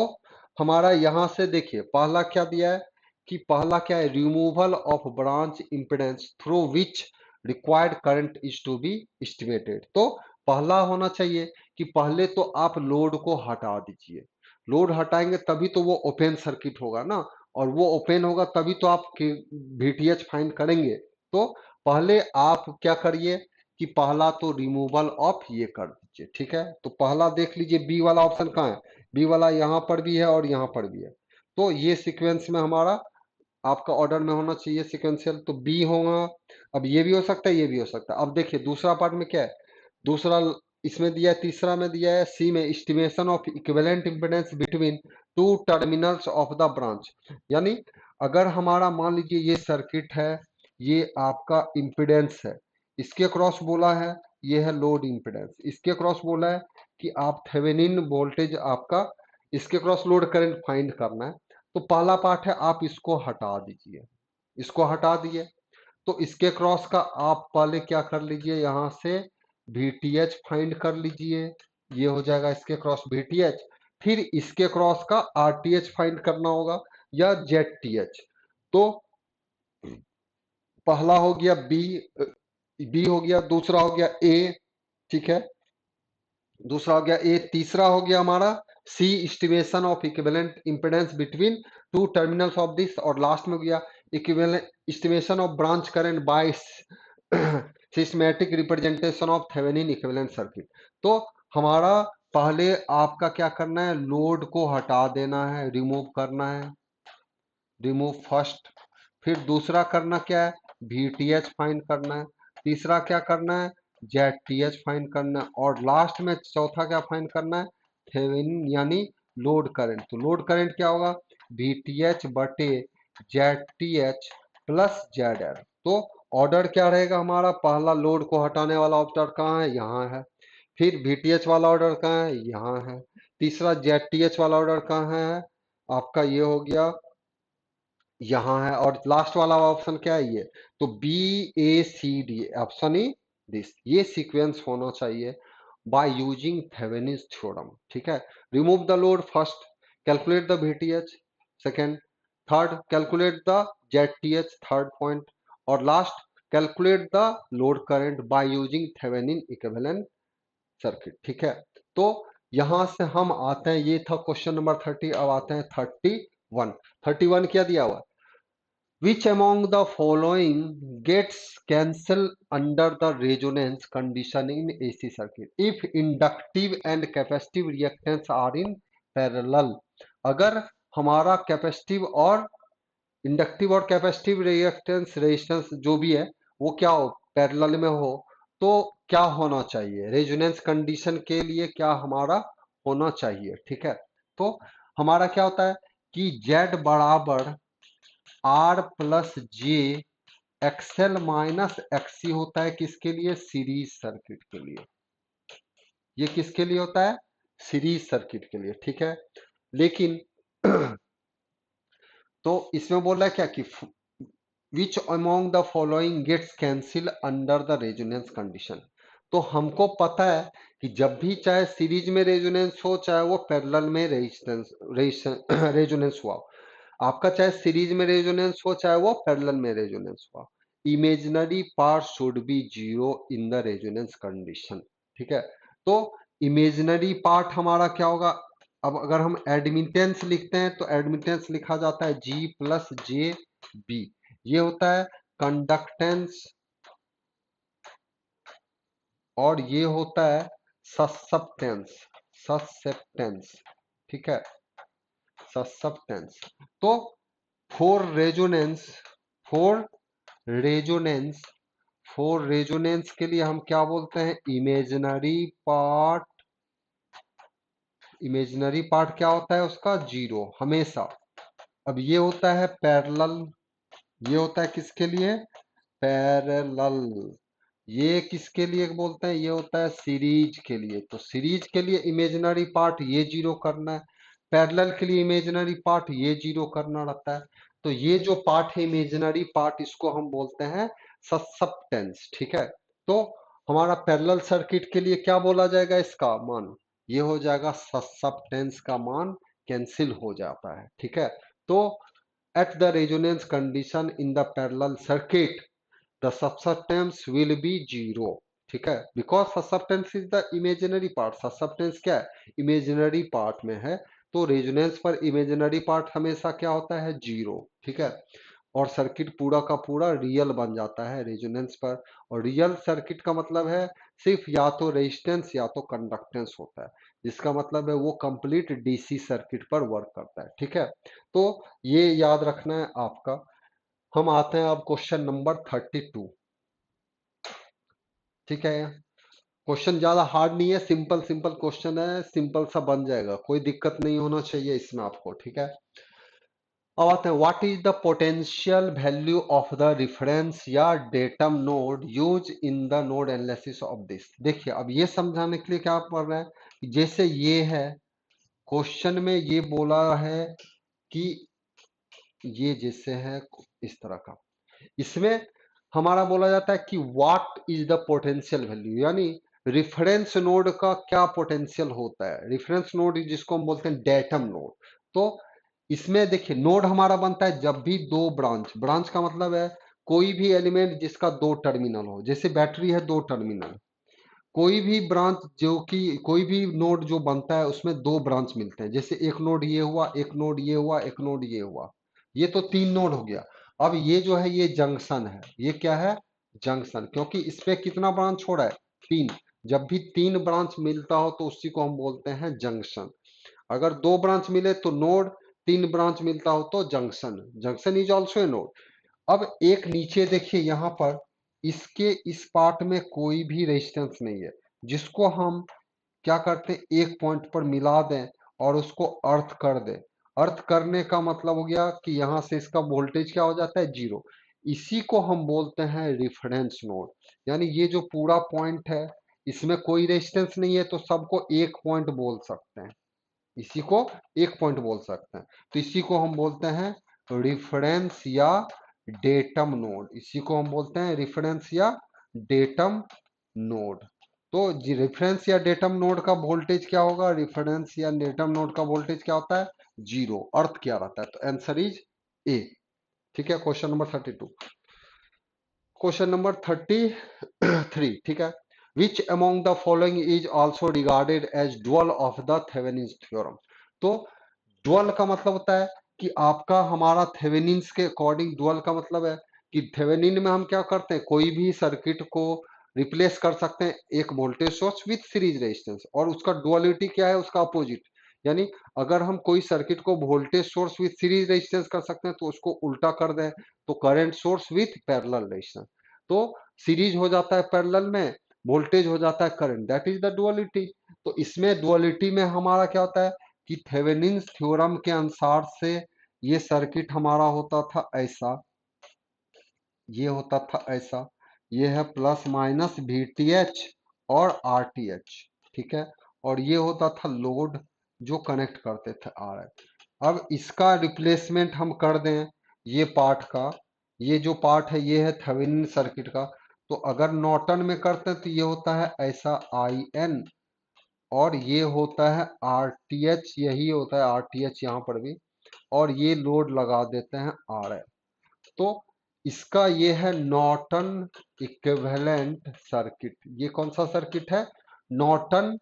हमारा यहां से देखिए पहला क्या दिया है कि पहला क्या है, removal of branch impedance through which required current is to be estimated. तो पहला होना चाहिए कि पहले तो आप लोड को हटा दीजिए, लोड हटाएंगे तभी तो वो ओपन सर्किट होगा ना, और वो ओपन होगा तभी तो आप वीटीएच फाइंड करेंगे। तो पहले आप क्या करिए कि पहला तो रिमूवल ऑफ ये कर दीजिए, ठीक है। तो पहला देख लीजिए बी वाला ऑप्शन कहाँ है, बी वाला यहाँ पर भी है और यहाँ पर भी है। तो ये सीक्वेंस में हमारा आपका ऑर्डर में होना चाहिए सिक्वेंशियल, तो बी होगा। अब ये भी हो सकता है, ये भी हो सकता है। अब देखिए दूसरा पार्ट में क्या है, दूसरा इसमें दिया है, तीसरा में दिया है सी में estimation of equivalent impedance between two terminals of the branch, यानी अगर हमारा मान लीजिए ये सर्किट है, ये आपका इंपेडेंस है, इसके क्रॉस बोला है ये है लोड इंपेडेंस, इसके क्रॉस बोला है कि आप थेवेनिन वोल्टेज आपका, इसके क्रॉस लोड करंट फाइंड करना है। तो पहला पार्ट है आप इसको हटा दीजिए, इसको हटा दिए तो इसके क्रॉस का आप पहले क्या कर लीजिए, यहां से वीटीएच फाइंड कर लीजिए, ये हो जाएगा इसके क्रॉस वीटीएच। फिर इसके क्रॉस का आरटीएच फाइंड करना होगा या जेडटीएच। तो पहला हो गया बी, बी हो गया, दूसरा हो गया ए, ठीक है, दूसरा हो गया ए, तीसरा हो गया हमारा C estimation of equivalent impedance between two terminals of this, और लास्ट में हो गया equivalent estimation of branch current by systematic representation of Thevenin equivalent circuit. तो हमारा पहले आपका क्या करना है, लोड को हटा देना है, रिमूव करना है, रिमूव फर्स्ट। फिर दूसरा करना क्या है, VTH फाइंड करना है, तीसरा क्या करना है, ZTH फाइंड करना है, और लास्ट में चौथा क्या फाइंड करना है, थेवेनिन यानी लोड करंट। तो लोड करंट क्या होगा, VTH बटे ZTH प्लस ZL। तो ऑर्डर क्या रहेगा हमारा, पहला लोड को हटाने वाला ऑर्डर कहाँ है, यहाँ है, फिर VTH वाला ऑर्डर कहाँ है, यहाँ है, तीसरा ZTH वाला ऑर्डर कहाँ है, आपका ये हो गया यहाँ है, और लास्ट वाला ऑप्शन क्या है, ये। तो BACD ऑप्शन ई दिस, ये सीक्वेंस होना चाहिए बाय यूजिंग थेवेनिन्स थ्योरम। ठीक है, remove the load first, calculate the VTH second, third calculate the ZTH third point, और last calculate the load current by using Thevenin equivalent circuit. ठीक है, तो यहां से हम आते हैं, ये था क्वेश्चन नंबर 30। अब आते हैं 31। 31 क्या दिया हुआ, which among the following gets cancelled under the resonance condition in AC circuit if inductive and capacitive reactance are in parallel। अगर हमारा कैपेसिटिव और इंडक्टिव और कैपेसिटिव रिएक्टेंस रेजिस्टेंस जो भी है वो क्या हो, पैरेलल में हो, तो क्या होना चाहिए, रेजोनेंस कंडीशन के लिए क्या हमारा होना चाहिए। ठीक है, तो हमारा क्या होता है कि Z बराबर R प्लस जे XL माइनस XC होता है, किसके लिए, सीरीज सर्किट के लिए। ये किसके लिए होता है, सीरीज सर्किट के लिए। ठीक है, लेकिन तो इसमें बोल रहा है क्या कि which among the following gets cancel under the resonance condition. तो हमको पता है कि जब भी चाहे सीरीज में रेजोनेंस हो, चाहे वो पैरेलल में रेजोनेंस हुआ, आपका चाहे सीरीज में रेजोनेंस हो, चाहे वो पैरेलल में रेजोनेंस हुआ, imaginary part should be zero in the resonance condition. ठीक है, तो इमेजिनरी पार्ट हमारा क्या होगा, अब अगर हम एडमिटेंस लिखते हैं तो एडमिटेंस लिखा जाता है G प्लस जे बी, ये होता है कंडक्टेंस, और ये होता है ससेप्टेंस, ससेप्टेंस। ठीक है, ससेप्टेंस। तो for resonance, for resonance, for resonance के लिए हम क्या बोलते हैं, इमेजिनरी पार्ट, इमेजिनरी पार्ट क्या होता है उसका, जीरो हमेशा। अब ये होता है पैरेलल, ये होता है किसके लिए, पैरेलल। ये किसके लिए बोलते हैं, ये होता है सीरीज के लिए। तो सीरीज के लिए इमेजिनरी पार्ट ये जीरो करना है, पैरेलल के लिए इमेजिनरी पार्ट ये जीरो करना रहता है। तो ये जो पार्ट है इमेजिनरी पार्ट, इसको हम बोलते हैं ससेप्टेंस। ठीक है, तो हमारा पैरेलल सर्किट के लिए क्या बोला जाएगा, इसका मान ये हो जाएगा, ससेप्टेंस का मान कैंसिल हो जाता है। ठीक है, तो at the resonance condition in the parallel circuit the susceptance will be zero। ठीक है, because susceptance is the imaginary part, susceptance क्या है, imaginary part में है, तो रेजोनेंस पर इमेजिनरी पार्ट हमेशा क्या होता है, जीरो। ठीक है, और सर्किट पूरा का पूरा रियल बन जाता है रेजोनेंस पर। और रियल सर्किट का मतलब है सिर्फ या तो रेजिस्टेंस या तो कंडक्टेंस होता है, जिसका मतलब है वो कंप्लीट डीसी सर्किट पर वर्क करता है। ठीक है, तो ये याद रखना है आपका। हम आते हैं अब क्वेश्चन नंबर 32। ठीक है, क्वेश्चन ज्यादा हार्ड नहीं है, सिंपल सिंपल क्वेश्चन है, सिंपल सा बन जाएगा, कोई दिक्कत नहीं होना चाहिए इसमें आपको। ठीक है, अब आते हैं, what is the potential value of the reference या datum node use in the node analysis of this. देखिए, अब ये समझाने के लिए क्या पढ़ रहे हैं कि जैसे ये है, क्वेश्चन में ये बोला है कि ये जैसे है इस तरह का, इसमें हमारा बोला जाता है कि what is the potential value, यानी रेफरेंस नोड का क्या पोटेंशियल होता है। रेफरेंस नोड जिसको हम बोलते हैं डेटम नोड। तो इसमें देखिए, नोड हमारा बनता है जब भी दो ब्रांच, ब्रांच का मतलब है कोई भी एलिमेंट जिसका दो टर्मिनल हो, जैसे बैटरी है दो टर्मिनल, कोई भी ब्रांच जो कि कोई भी नोड जो बनता है उसमें दो ब्रांच मिलते हैं, जैसे एक नोड ये हुआ, एक नोड ये हुआ, एक नोड ये हुआ, ये तो तीन नोड हो गया। अब ये जो है ये जंक्शन है, ये क्या है, जंक्शन, क्योंकि इस पे कितना ब्रांच छोड़ा है, तीन। जब भी तीन ब्रांच मिलता हो तो उसी को हम बोलते हैं जंक्शन। अगर दो ब्रांच मिले तो नोड, तीन ब्रांच मिलता हो तो junction, junction is also a node. अब एक नीचे देखिए यहाँ पर इसके इस पार्ट में कोई भी रेजिस्टेंस नहीं है, जिसको हम क्या करते हैं एक पॉइंट पर मिला दें और उसको अर्थ कर दें। अर्थ करने का मतलब हो गया कि यहाँ से इसका वोल्टेज क्या हो जाता है, जीरो। इसी को हम बोलते हैं रिफरेंस नोड। यानी ये जो पूरा पॉइंट है इसमें कोई रेजिस्टेंस नहीं है तो सबको एक पॉइंट बोल सकते हैं, इसी को एक पॉइंट बोल सकते हैं। तो इसी को हम बोलते हैं रिफरेंस या डेटम नोड, इसी को हम बोलते हैं रेफरेंस या डेटम नोड। तो जी रेफरेंस या डेटम नोड का वोल्टेज क्या होगा, रेफरेंस या डेटम नोड का वोल्टेज क्या होता है, जीरो। अर्थ क्या रहता है, तो आंसर इज ए। ठीक है, क्वेश्चन नंबर 32। क्वेश्चन नंबर 33, ठीक है। Which among the following is also regarded as dual of the Thevenin's theorem. तो ड्यूअल का मतलब होता है कि आपका हमारा थेवेनिन्स के अकॉर्डिंग, ड्यूअल का मतलब है कि थेवेनिन में हम क्या करते हैं, कोई भी सर्किट को रिप्लेस कर सकते हैं एक voltage source with series resistance, और उसका डुअलिटी क्या है, उसका अपोजिट। यानी अगर हम कोई सर्किट को voltage source with series resistance कर सकते हैं तो उसको उल्टा कर दें तो current source with parallel resistance. तो सीरीज हो जाता है पैरेलल में, वोल्टेज हो जाता है current, that is the duality. तो इसमें डुअलिटी में हमारा क्या होता है कि थेवेनिन्स थ्योरम के अनुसार से ये सर्किट हमारा होता था ऐसा, ये होता था ऐसा, ये है प्लस माइनस वीटीएच और आरटीएच, ठीक है। और ये होता था लोड जो कनेक्ट करते थे आरएच। अब इसका रिप्लेसमेंट हम कर दें ये पार्ट का, ये जो पार्ट है ये है थेवेनिन सर्किट का। तो अगर नॉर्टन में करते हैं तो ये होता है ऐसा आई एन, और ये होता है आरटीएच, यही होता है आरटीएच यहाँ पर भी, और ये लोड लगा देते हैं आर एल। तो इसका ये है नॉर्टन इक्विवेलेंट सर्किट। ये कौन सा सर्किट है, नॉर्टन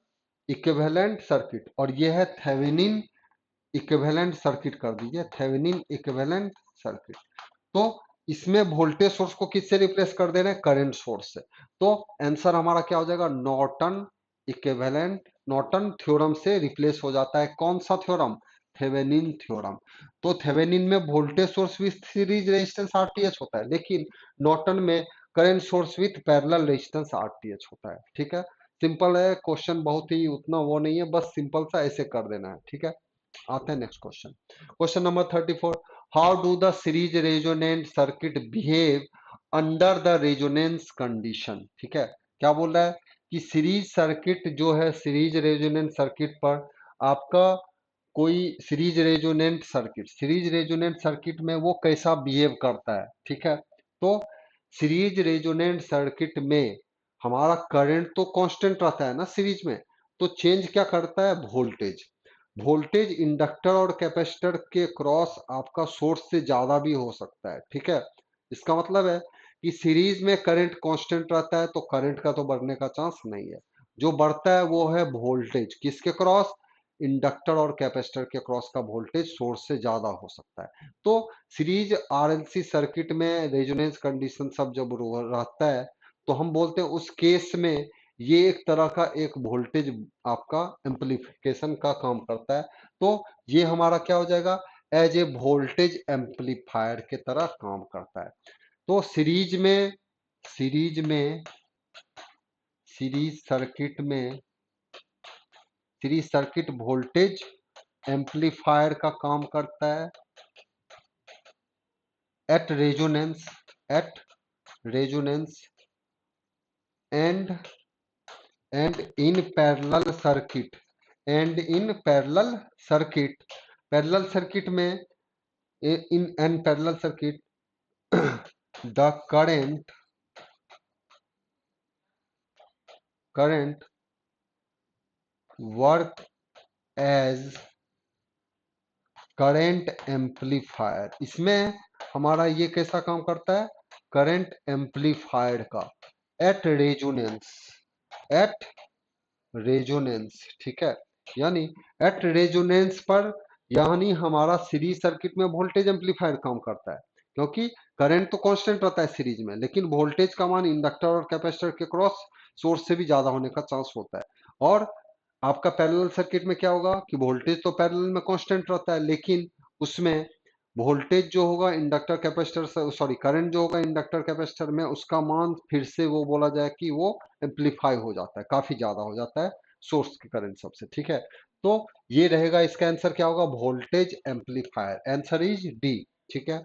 इक्विवेलेंट सर्किट। और ये है थेवेनिन इक्विवेलेंट सर्किट, कर दीजिए थेवेनिन इक्विवेलेंट सर्किट। तो इसमें वोल्टेज सोर्स को किससे रिप्लेस कर दे रहे हैं, करंट सोर्स से। तो आंसर हमारा क्या हो जाएगा, नॉर्टन इक्विवेलेंट, नॉर्टन थ्योरम से रिप्लेस हो जाता है। कौन सा थ्योरम, थेवेनिन थ्योरम। तो थेवेनिन में voltage source with series resistance RTH होता है, लेकिन नॉर्टन में current source with parallel resistance RTH होता है। ठीक है, सिंपल है क्वेश्चन, बहुत ही उतना वो नहीं है, बस सिंपल सा ऐसे कर देना है। ठीक है, आते हैं next question. Question number 34, how do the series resonant circuit behave under the resonance condition. ठीक है, क्या बोल रहा है कि सीरीज सर्किट जो है, सीरीज रेजोनेंट सर्किट पर आपका कोई series resonant circuit, series resonant circuit में वो कैसा बिहेव करता है। ठीक है, तो सीरीज रेजोनेंट सर्किट में हमारा करंट तो कांस्टेंट रहता है ना सीरीज में, तो चेंज क्या करता है, वोल्टेज। वोल्टेज इंडक्टर और कैपेसिटर के क्रॉस आपका सोर्स से ज्यादा भी हो सकता है। ठीक है, इसका मतलब है कि सीरीज में करंट कांस्टेंट रहता है तो करंट का तो बढ़ने का चांस नहीं है। जो बढ़ता है वो है वोल्टेज, किसके क्रॉस, इंडक्टर और कैपेसिटर के क्रॉस का वोल्टेज सोर्स से ज्यादा हो सकता है। तो सीरीज आरएलसी सर्किट में रेजोनेंस कंडीशन सब जब रहता है तो हम बोलते हैं उस केस में ये एक तरह का एक वोल्टेज आपका एम्पलीफिकेशन का काम करता है। तो ये हमारा क्या हो जाएगा, एज ए वोल्टेज एम्पलीफायर के तरह काम करता है। तो सीरीज में सीरीज सर्किट में सीरीज सर्किट वोल्टेज एम्पलीफायर का काम करता है at resonance, at resonance and in parallel circuit, and in parallel circuit, parallel circuit में in an parallel circuit the current work as current amplifier. इसमें हमारा ये कैसा काम करता है, करंट एम्पलीफायर का, एट रेजोनेंस, एट रेजोनेंस। ठीक है, यानी एट रेजोनेंस पर, यानी हमारा सीरीज सर्किट में वोल्टेज एम्पलीफायर काम करता है, क्योंकि करंट तो कांस्टेंट रहता है सीरीज में, लेकिन वोल्टेज का मान इंडक्टर और कैपेसिटर के क्रॉस सोर्स से भी ज्यादा होने का चांस होता है। और आपका पैरेलल सर्किट में क्या होगा कि वोल्टेज तो पैरेलल में कांस्टेंट रहता है, लेकिन उसमें वोल्टेज जो होगा इंडक्टर कैपेसिटर से, सॉरी करंट जो होगा इंडक्टर कैपेसिटर में, उसका मान फिर से वो बोला जाए कि वो एम्पलीफाई हो जाता है, काफी ज्यादा हो जाता है सोर्स के करंट सबसे, ठीक है। तो ये रहेगा, इसका आंसर क्या होगा, voltage amplifier, answer is D, ठीक है।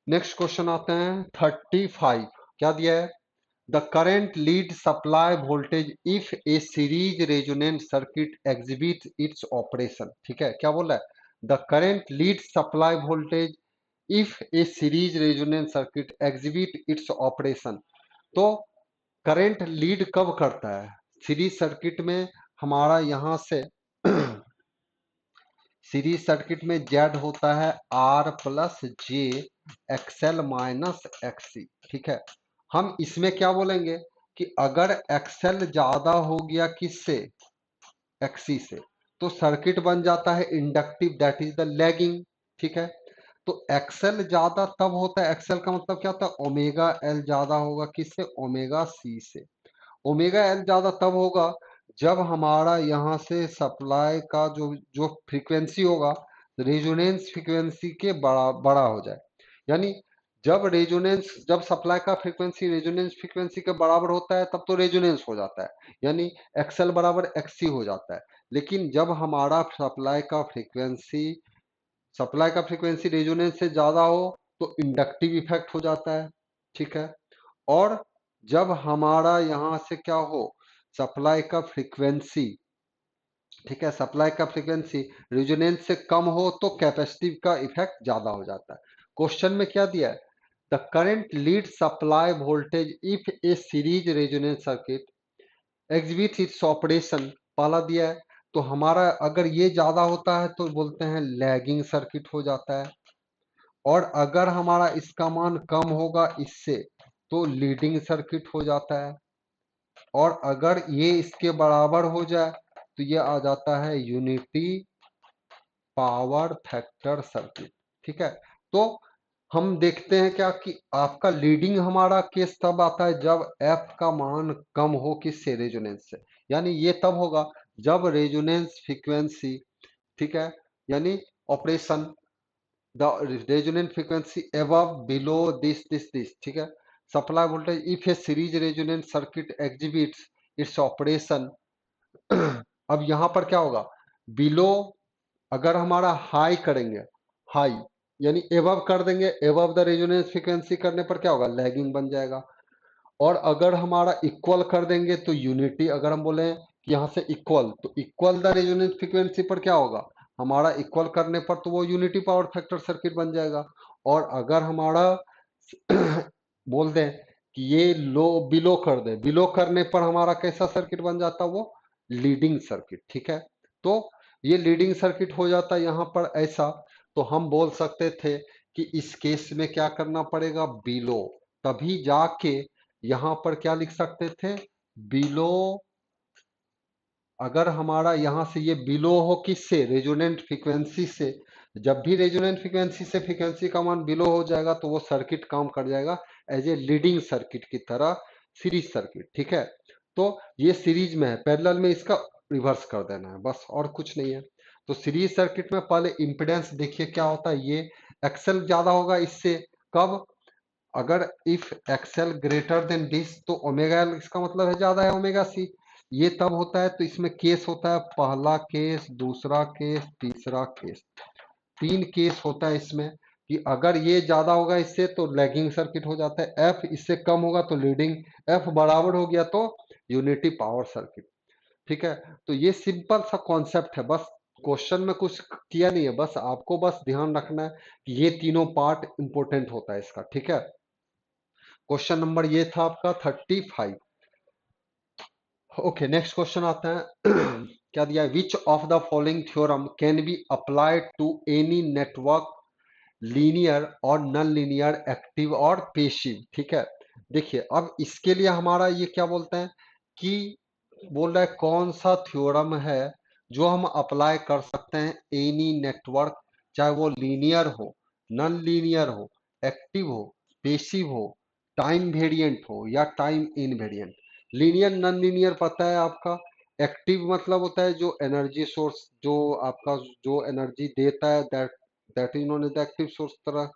नेक्स्ट क्वेश्चन आते हैं 35, क्या दिया है, the current lead supply voltage if A series resonant circuit exhibit its operation, ठीक है, क्या बोल रहा है, the current lead supply voltage if A series resonant circuit exhibit its operation. तो करंट लीड कब करता है सीरीज सर्किट में, हमारा यहां से सीरीज सर्किट में जेड होता है R plus J XL minus XC, ठीक है। हम इसमें क्या बोलेंगे कि अगर एक्सएल ज्यादा हो गया किससे, एक्सी से, तो सर्किट बन जाता है inductive, that is the lagging, ठीक है। तो एक्सएल ज्यादा तब होता है, एक्सएल का मतलब क्या होता है, ओमेगा एल ज्यादा होगा किससे, ओमेगा सी से। ओमेगा एल ज्यादा तब होगा जब हमारा यहाँ से सप्लाई का जो जो फ्रीक्वेंसी होगा रेजोनेंस फ्रीक्वेंसी के बड़ा बड़ा हो जाए, यानी जब रेजोनेंस, जब सप्लाई का फ्रीक्वेंसी रेजोनेंस फ्रीक्वेंसी के बराबर होता है तब तो रेजोनेंस हो जाता है, यानी एक्सएल बराबर एक्ससी हो जाता है। लेकिन जब हमारा सप्लाई का फ्रीक्वेंसी रेजोनेंस से ज्यादा हो तो इंडक्टिव इफेक्ट हो जाता है, ठीक है। और जब हमारा यहां से क्या हो, सप्लाई का फ्रीक्वेंसी, ठीक है, सप्लाई का फ्रीक्वेंसी रेजोनेंस से कम हो तो कैपेसिटिव का इफेक्ट ज्यादा हो जाता है। क्वेश्चन में क्या दिया है, the current lead supply voltage if A series resonance circuit exhibit its operation, पहला दिया है। तो हमारा अगर ये ज्यादा होता है तो बोलते हैं लैगिंग सर्किट हो जाता है, और अगर हमारा इसका मान कम होगा इससे तो लीडिंग सर्किट हो जाता है, और अगर ये इसके बराबर हो जाए तो ये आ जाता है यूनिटी पावर फैक्टर सर्किट, ठीक है। तो हम देखते हैं क्या कि आपका लीडिंग हमारा केस तब आता है जब एफ का मान कम हो किससे, रेजोनेंस से, यानी ये तब होगा जब रेजोनेंस फ्रीक्वेंसी, ठीक है, यानी operation the resonant frequency above below this, ठीक है। Supply voltage if A series resonant circuit exhibits its operation. अब यहां पर क्या होगा, बिलो, अगर हमारा हाई करेंगे, हाई यानी एबव कर देंगे, एबव द रेजोनेंस फ्रीक्वेंसी करने पर क्या होगा, लैगिंग बन जाएगा। और अगर हमारा इक्वल कर देंगे तो यूनिटी, अगर हम बोले कि यहाँ से इक्वल, तो इक्वल द रेजोनेंस फ्रीक्वेंसी पर क्या होगा, हमारा इक्वल करने पर तो वो यूनिटी पावर फैक्टर सर्किट बन जाएगा। और अगर हमारा बोल दें कि ये लो बिलो कर दे, बिलो करने पर हमारा कैसा सर्किट बन जाता, वो लीडिंग सर्किट, ठीक है। तो ये लीडिंग सर्किट हो जाता है यहाँ पर ऐसा। तो हम बोल सकते थे कि इस केस में क्या करना पड़ेगा, बिलो, तभी जाके यहां पर क्या लिख सकते थे, बिलो, अगर हमारा यहां से ये बिलो हो किससे, रेजोनेंट फ्रीक्वेंसी से, जब भी रेजोनेंट फ्रीक्वेंसी से फ्रीक्वेंसी का मान बिलो हो जाएगा तो वो सर्किट काम कर जाएगा एज ए लीडिंग सर्किट की तरह, सीरीज सर्किट, ठीक है। तो ये सीरीज में है, पैरेलल में इसका रिवर्स कर देना है, बस और कुछ नहीं है। तो सीरीज सर्किट में पहले इंपेडेंस देखिए क्या होता है, ये एक्सेल ज्यादा होगा इससे, कब, अगर if XL greater than this, तो ओमेगा एल इसका मतलब है ज्यादा है ओमेगा सी। ये तब होता है, तो इसमें केस होता है, पहला केस, दूसरा केस, तीसरा केस, तीन केस होता है इसमें, कि अगर ये ज्यादा होगा इससे तो लैगिंग सर्किट हो जाता है, एफ इससे कम होगा तो लीडिंग, एफ बराबर हो गया तो यूनिटी पावर सर्किट, ठीक है। तो ये सिंपल सा कॉन्सेप्ट है, बस क्वेश्चन में कुछ किया नहीं है, बस आपको बस ध्यान रखना है कि ये तीनों पार्ट इंपॉर्टेंट होता है इसका, ठीक है। क्वेश्चन नंबर ये था आपका 35। ओके, नेक्स्ट क्वेश्चन आता है क्या दिया है, which of the following theorem can be applied to any network, linear और नॉन लीनियर, एक्टिव और पेसिव, ठीक है। देखिए अब इसके लिए हमारा ये क्या बोलते हैं कि, बोल रहा है कौन सा थ्योरम है जो हम अप्लाई कर सकते हैं एनी नेटवर्क, चाहे वो लीनियर हो, नॉन लीनियर हो, एक्टिव हो, पेसिव हो, टाइम वेरिएंट हो या time invariant. Linear non linear पता है आपका, एक्टिव मतलब होता है जो एनर्जी सोर्स, जो आपका जो एनर्जी देता है, that that is known as the active source तरह।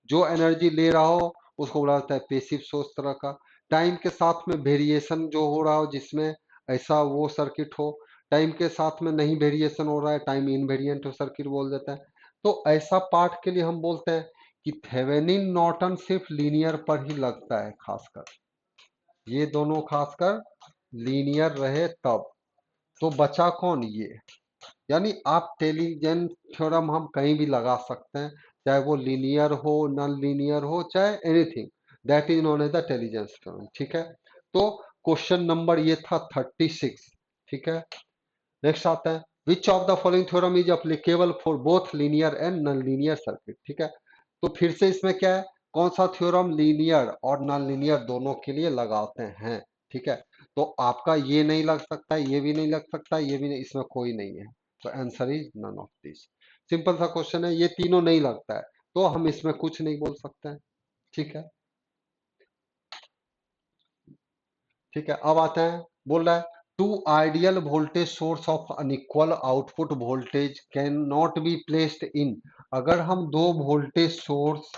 जो एनर्जी ले रहा हो उसको बोला जाता है पेसिव सोर्स तरह का। टाइम के साथ में वेरिएशन जो हो रहा हो जिसमें ऐसा वो सर्किट हो, टाइम के साथ में नहीं वेरिएशन हो रहा है, टाइम इनवेरिएंट सर्किट बोल देता है। तो ऐसा पार्ट के लिए हम बोलते हैं कि थेवेनिन नॉर्टन सिर्फ लीनियर पर ही लगता है, खासकर ये दोनों खासकर लीनियर रहे तब। तो बचा कौन, ये। यानी आप टेलीजेंट थ्योरम हम कहीं भी लगा सकते हैं, चाहे वो लीनियर हो, नॉन लीनियर हो, चाहे anything, that is known as the Tellegen's theorem. ठीक है, तो क्वेश्चन नंबर ये था 36। ठीक है, नेक्स्ट आता है which of the following theorem is applicable for both linear and non linear circuit. ठीक है, तो फिर से इसमें क्या है, कौन सा थ्योरम लीनियर और नॉन लीनियर दोनों के लिए लगाते हैं। ठीक है, तो आपका ये नहीं लग सकता, ये भी नहीं लग सकता, ये भी नहीं, इसमें कोई नहीं है, तो answer is none of this. Simple सा क्वेश्चन है, ये तीनों नहीं लगता है तो हम इसमें कुछ नहीं बोल सकते हैं। ठीक है, ठीक है, अब आते हैं, बोल रहा है two ideal voltage source of unequal output voltage can not be placed in. अगर हम दो वोल्टेज सोर्स,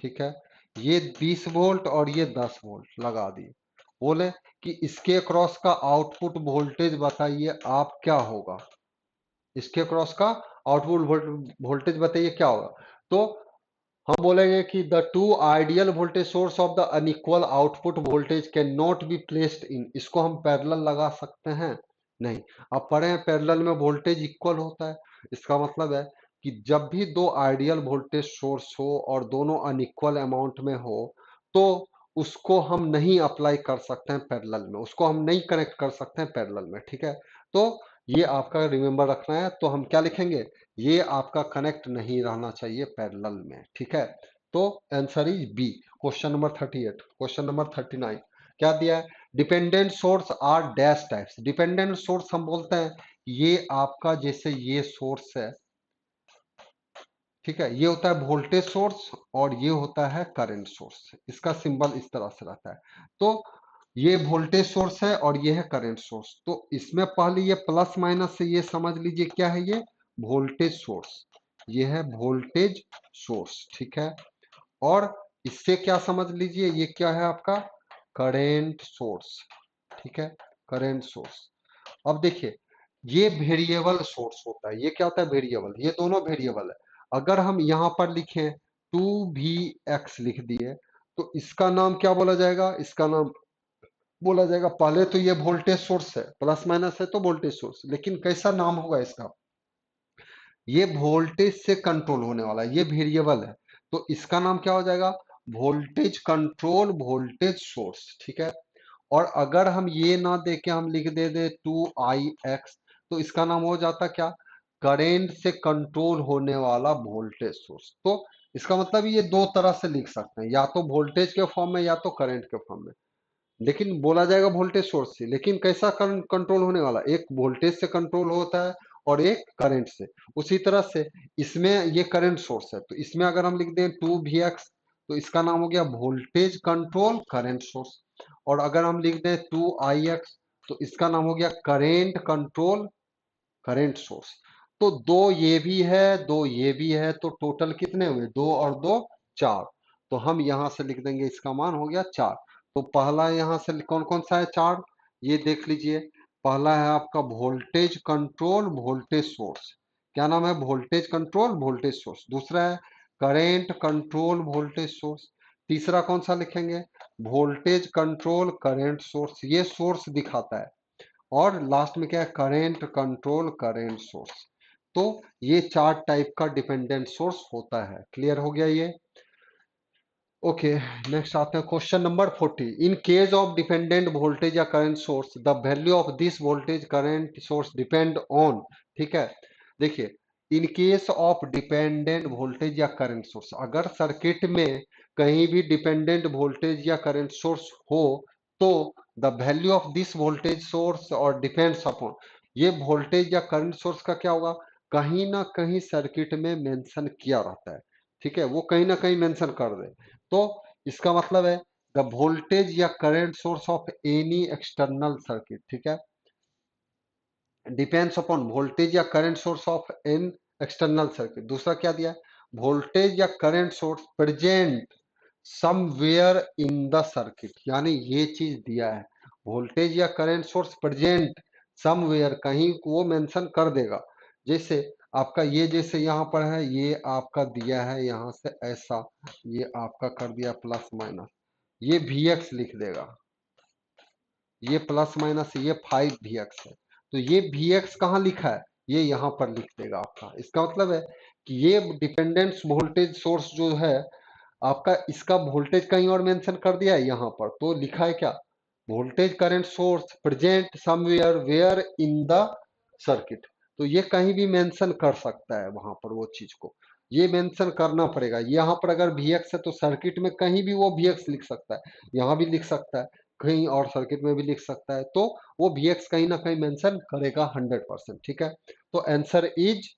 ठीक है, ये 20 वोल्ट और ये 10 वोल्ट लगा दिए, बोले कि इसके क्रॉस का आउटपुट वोल्टेज बताइए आप क्या होगा, इसके क्रॉस का आउटपुट वोल्टेज बताइए क्या होगा। तो हम बोलेंगे कि the two ideal voltage source of the unequal output voltage can not be placed इन। इसको हम पैरेलल लगा सकते हैं, नहीं। अब पढ़े हैं पैरेलल में वोल्टेज इक्वल होता है, इसका मतलब है कि जब भी दो आइडियल वोल्टेज सोर्स हो और दोनों अनइक्वल अमाउंट में हो तो उसको हम नहीं अप्लाई कर सकते हैं पैरेलल में, उसको हम नहीं कनेक्ट कर सकते हैं पैरेलल में। ठीक है, तो ये आपका रिमेंबर रखना है, तो हम क्या लिखेंगे, ये आपका कनेक्ट नहीं रहना चाहिए पैरेलल में। ठीक है, तो answer is B, question number 38। Question number 39 क्या दिया है, dependent source are dash types. Dependent source हम बोलते हैं ये आपका जैसे ये सोर्स है, ठीक है, ये होता है वोल्टेज सोर्स और ये होता है करंट सोर्स, इसका सिंबल इस तरह से रहता है। तो ये वोल्टेज सोर्स है और ये है करंट सोर्स, तो इसमें पहले ये प्लस माइनस से ये समझ लीजिए क्या है, ये वोल्टेज सोर्स, ये है वोल्टेज सोर्स। ठीक है, और इससे क्या समझ लीजिए, ये क्या है आपका करेंट सोर्स। ठीक है, करेंट सोर्स। अब देखिए ये वेरिएबल सोर्स होता है, ये क्या होता है वेरिएबल, ये दोनों वेरिएबल है। अगर हम यहां पर लिखें 2Vx लिख दिए तो इसका नाम क्या बोला जाएगा, इसका नाम बोला जाएगा, पहले तो ये वोल्टेज सोर्स है, प्लस माइनस है तो वोल्टेज सोर्स, लेकिन कैसा नाम होगा इसका, ये वोल्टेज से कंट्रोल होने वाला है, ये वेरिएबल है, तो इसका नाम क्या हो जाएगा, वोल्टेज कंट्रोल वोल्टेज सोर्स। ठीक है, और अगर हम ये ना दे के हम लिख दे 2Ix तो इसका नाम हो जाता क्या, करेंट से कंट्रोल होने वाला वोल्टेज सोर्स। तो इसका मतलब ये दो तरह से लिख सकते हैं, या तो वोल्टेज के फॉर्म में या तो करंट के फॉर्म में, लेकिन बोला जाएगा वोल्टेज सोर्स से, लेकिन कैसा कंट्रोल होने वाला, एक वोल्टेज से कंट्रोल होता है और एक करंट से। उसी तरह से इसमें ये करंट सोर्स है, तो इसमें अगर हम लिख दें 2Vx तो इसका नाम हो गया वोल्टेज कंट्रोल करंट सोर्स, और अगर हम लिख दें 2Ix तो इसका नाम हो गया करेंट कंट्रोल करंट सोर्स। तो दो ये भी है, दो ये भी है, तो टोटल कितने हुए, दो और दो चार, तो हम यहां से लिख देंगे इसका मान हो गया चार। तो पहला यहां से कौन कौन सा है चार, ये देख लीजिए, पहला है आपका वोल्टेज कंट्रोल वोल्टेज सोर्स, क्या नाम है, वोल्टेज कंट्रोल वोल्टेज सोर्स। दूसरा है करेंट कंट्रोल वोल्टेज सोर्स। तीसरा कौन सा लिखेंगे, वोल्टेज कंट्रोल करंट सोर्स, ये सोर्स दिखाता है। और लास्ट में क्या है, करेंट कंट्रोल करेंट सोर्स। तो ये चार टाइप का डिपेंडेंट सोर्स होता है। क्लियर हो गया ये, ओके। नेक्स्ट आते हैं question number 40। In case of dependent voltage या current source the value of this voltage current source depend on, ठीक है, देखिए in case of dependent voltage या करंट सोर्स, अगर सर्किट में कहीं भी डिपेंडेंट वोल्टेज या करंट सोर्स हो तो the value of this voltage source और डिपेंड्स अपॉन, ये वोल्टेज या करंट सोर्स का क्या होगा, कहीं ना कहीं सर्किट में मेंशन किया रहता है। ठीक है, वो कहीं ना कहीं मेंशन कर दे, तो इसका मतलब है द वोल्टेज या current source of any external circuit. ठीक है, डिपेंड्स अपॉन वोल्टेज या current source of an external circuit. दूसरा क्या दिया है, वोल्टेज या current source present somewhere in the circuit, यानी ये चीज दिया है, वोल्टेज या करंट सोर्स प्रेजेंट समवेयर, कहीं वो मेंशन कर देगा। जैसे आपका ये जैसे यहाँ पर है, ये आपका दिया है यहाँ से ऐसा, ये आपका कर दिया प्लस माइनस, ये Vx लिख देगा, ये प्लस माइनस ये 5Vx है, तो ये Vx कहाँ लिखा है, ये यहाँ पर लिख देगा आपका। इसका मतलब है कि ये डिपेंडेंट वोल्टेज सोर्स जो है आपका, इसका वोल्टेज कहीं और मेंशन कर दिया है यहाँ पर, तो लिखा है क्या, voltage current source present somewhere where in the circuit. तो ये कहीं भी मेंशन कर सकता है वहां पर वो चीज को, ये मेंशन करना पड़ेगा। यहाँ पर अगर Vx है तो सर्किट में कहीं भी वो Vx लिख सकता है, यहाँ भी लिख सकता है, कहीं और सर्किट में भी लिख सकता है, तो वो Vx कहीं ना कहीं मेंशन करेगा 100%। ठीक है, तो आंसर इज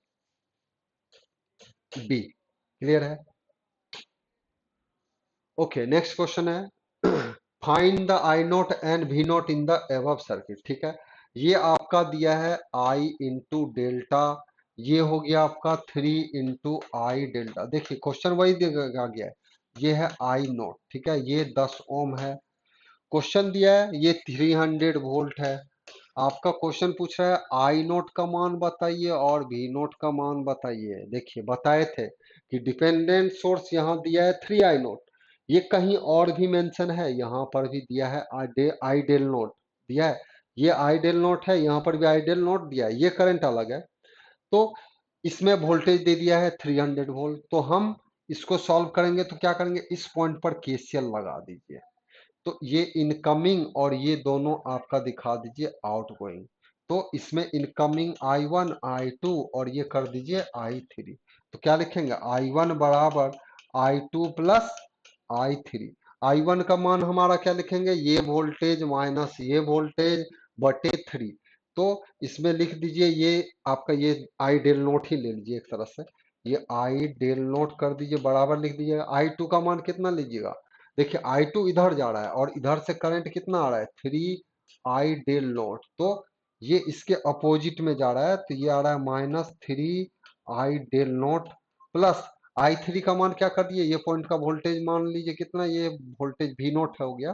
बी। क्लियर है? ओके, नेक्स्ट क्वेश्चन है find the I naught and V naught in the above circuit. ठीक है, ये आपका दिया है आई इंटू डेल्टा, ये हो गया आपका 3 इंटू आई डेल्टा। देखिए क्वेश्चन वही दिया गया है, ये है आई नोट। ठीक है, ये 10 ओम है, क्वेश्चन दिया है ये 300 वोल्ट है। आपका क्वेश्चन पूछ रहा है आई नोट का मान बताइए और वी नोट का मान बताइए। देखिए बताए थे कि डिपेंडेंट सोर्स यहाँ दिया है 3 I नोट, ये कहीं और भी मेंशन है, यहाँ पर भी दिया है आई डेल नोट दिया है, ये आई डेल नोट है, यहाँ पर भी आई डेल नोट दिया है, ये करंट अलग है। तो इसमें वोल्टेज दे दिया है 300 वोल्ट, तो हम इसको सॉल्व करेंगे तो क्या करेंगे, इस पॉइंट पर केसीएल लगा दीजिए, तो ये इनकमिंग और ये दोनों आपका दिखा दीजिए आउटगोइंग। तो इसमें इनकमिंग I1 I2 और ये कर दीजिए I3। तो क्या लिखेंगे, I1 बराबर I2 प्लस I3। I1 का मान हमारा क्या लिखेंगे, ये वोल्टेज माइनस ये वोल्टेज बटे 3। तो इसमें लिख दीजिए ये आपका, ये आई डेल नोट ही ले लीजिए एक तरह से, ये आई डेल नोट कर दीजिए बराबर लिख दीजिएगा। I2 का मान कितना लीजिएगा, देखिए I2 इधर जा रहा है और इधर से करंट कितना आ रहा है 3 I डेल नोट, तो ये इसके अपोजिट में जा रहा है, तो ये आ रहा है -3 I del note plus I3 का मान क्या कर दिए, ये पॉइंट का वोल्टेज मान लीजिए कितना, ये वोल्टेज V नोट हो गया,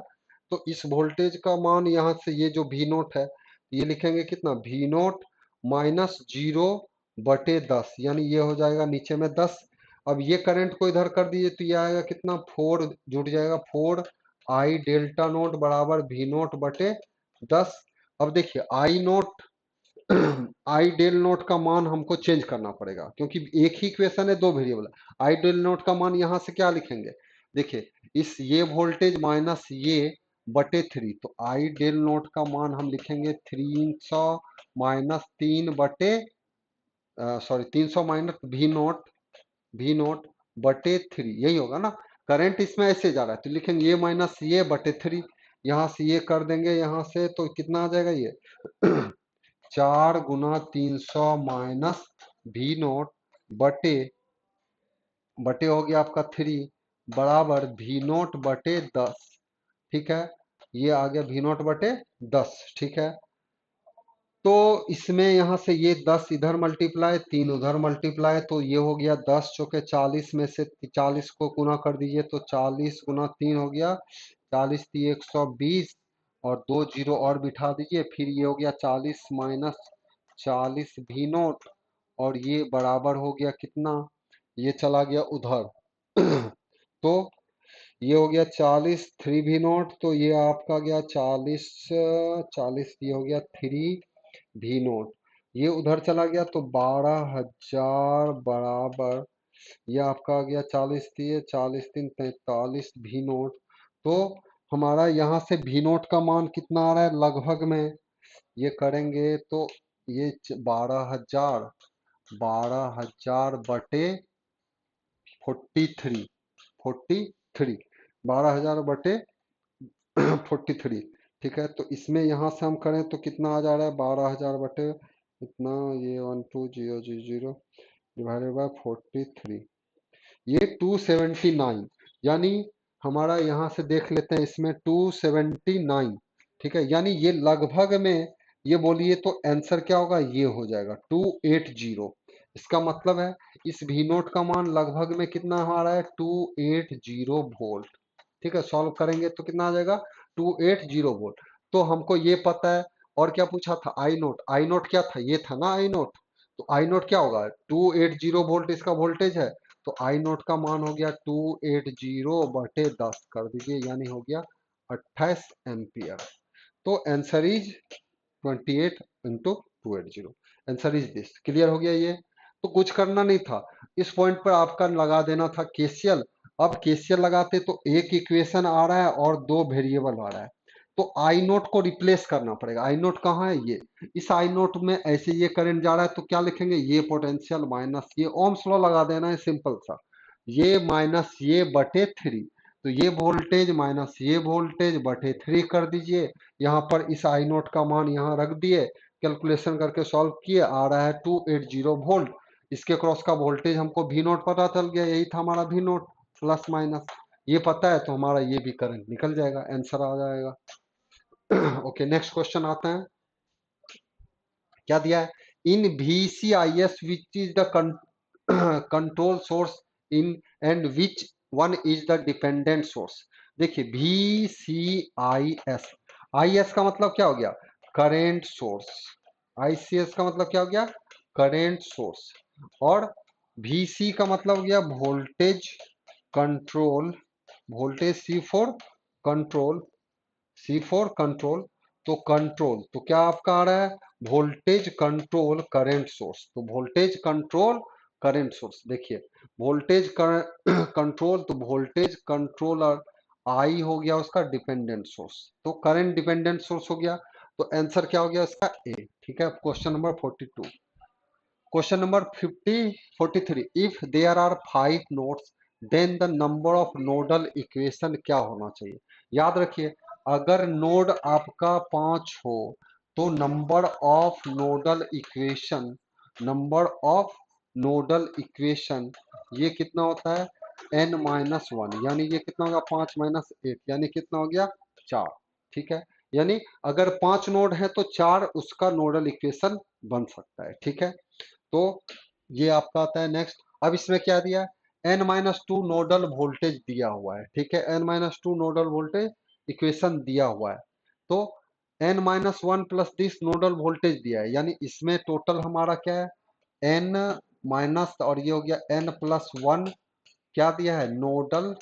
तो इस वोल्टेज का मान यहाँ से ये जो V नोट है ये लिखेंगे कितना, V नोट -0/10, यानी ये हो जाएगा नीचे में 10। अब ये करंट को इधर कर दीजिए तो ये आएगा कितना, 4 जुड़ जाएगा, 4 I डेल्टा नोट बराबर V नोट बटे 10। अब देखिए आई नोट आई डेल नोट का मान हमको चेंज करना पड़ेगा, क्योंकि एक ही इक्वेशन है, दो वेरिएबल। आई डेल नोट का मान यहाँ से क्या लिखेंगे, देखिए इस ये वोल्टेज माइनस ये बटे 3, तो आई डेल नोट का मान हम लिखेंगे 300 -3 बटे सॉरी 300 माइनस वी नोट बटे 3, यही होगा ना। करंट इसमें ऐसे जा रहा है तो लिखेंगे ये माइनस ये बटे 3, यहाँ से ये कर देंगे, यहाँ से तो कितना आ जाएगा ये 4 × 300 माइनस वी नोट बटे बटे हो गया आपका 3 बराबर वी नोट बटे 10। ठीक है, ये आ गया वी नोट बटे 10। ठीक है, तो इसमें यहाँ से ये 10 इधर मल्टीप्लाई 3 उधर मल्टीप्लाई, तो ये हो गया 10 चौके 40 में से 40 को गुना कर दीजिए, तो 40 × 3 हो गया 40 × 120 और 2 जीरो और बिठा दीजिए, फिर ये हो गया 40 माइनस 40 भी नोट और ये बराबर हो गया कितना, ये चला गया उधर तो ये हो गया 40 3 भी नोट, तो ये आपका गया 40 40 ये हो गया 3 भी नोट, ये उधर चला गया तो 12,000 बराबर ये आपका आ गया 40 दिए 40 3 45 भी नोट। तो हमारा यहाँ से भी नोट का मान कितना आ रहा है, लगभग में ये करेंगे तो ये 12,000 बटे 43 43 12,000 बटे 43। ठीक है, तो इसमें यहाँ से हम करें तो कितना आ जा रहा है, 12,000 बटे इतना, ये 12,000 डिवाइडेड बाय 43, ये 279, यानी हमारा यहाँ से देख लेते हैं इसमें 279। ठीक है, यानी ये लगभग में ये बोलिए तो आंसर क्या होगा, ये हो जाएगा 280। इसका मतलब है इस वी नोट का मान लगभग में कितना आ रहा है, 280 वोल्ट। ठीक है, सॉल्व करेंगे तो कितना आ जाएगा, 280 वोल्ट। तो हमको ये पता है। और क्या पूछा था, आई नोट। आई नोट क्या था, ये था ना आई नोट। तो आई नोट क्या होगा, 280 वोल्ट इसका वोल्टेज है। तो आई नोट का मान हो गया 280/10 कर दीजिए, यानी हो गया 28 एम्पियर। तो answer is 28 × 280। Answer is this. Clear हो गया ये। तो कुछ करना नहीं था, इस पॉइंट पर आपका लगा देना था केसीएल। अब केसीएल लगाते तो एक इक्वेशन आ रहा है और दो वेरिएबल आ रहा है। तो आई नोट को रिप्लेस करना पड़ेगा। आई नोट कहाँ है, ये। इस आई नोट में ऐसे ये करंट जा रहा है तो क्या लिखेंगे, ये पोटेंशियल माइनस ये, ओम्स लॉ लगा देना है सिंपल सा। ये माइनस ये बटे 3। तो ये वोल्टेज माइनस ये वोल्टेज बटे 3 कर दीजिए। यहाँ पर इस आई नोट का मान यहाँ रख दिए, कैलकुलेशन करके सॉल्व किए, आ रहा है 280 वोल्ट। इसके क्रॉस का वोल्टेज हमको वी नोट पता चल गया, यही था हमारा वी नोट, प्लस माइनस ये पता है, तो हमारा ये भी करंट निकल जाएगा, आंसर आ जाएगा। ओके, नेक्स्ट क्वेश्चन आता है। क्या दिया है, इन VCIS which is the control source in and which one is the dependent source. देखिए VCIS, IS का मतलब क्या हो गया, करेंट सोर्स। ICS का मतलब क्या हो गया, करेंट सोर्स। और VC का मतलब हो गया voltage control, voltage C4 control. तो कंट्रोल तो क्या आपका आ रहा है, वोल्टेज कंट्रोल करंट सोर्स। तो वोल्टेज कंट्रोल करंट सोर्स, देखिए वोल्टेज कंट्रोल, तो वोल्टेज कंट्रोलर आई हो गया उसका डिपेंडेंट सोर्स, तो करंट डिपेंडेंट सोर्स हो गया। तो आंसर क्या हो गया इसका, ए। ठीक है, question number 42। Question number 43, if there are 5 nodes then the number of nodal equation क्या होना चाहिए। याद रखिए, अगर नोड आपका 5 हो तो नंबर ऑफ नोडल इक्वेशन ये कितना होता है, n-1, यानी ये कितना होगा, 5 - 8, यानी कितना हो गया, 4। ठीक है, यानी अगर 5 नोड है तो 4 उसका नोडल इक्वेशन बन सकता है। ठीक है, तो ये आपका आता है नेक्स्ट। अब इसमें क्या दिया है, n-2 नोडल वोल्टेज दिया हुआ है। ठीक है, n-2 नोडल वोल्टेज इक्वेशन दिया हुआ है। तो n-1 plus this nodal voltage दिया है, यानी इसमें टोटल हमारा क्या है, n माइनस और ये हो गया n+1, क्या दिया है, नोडल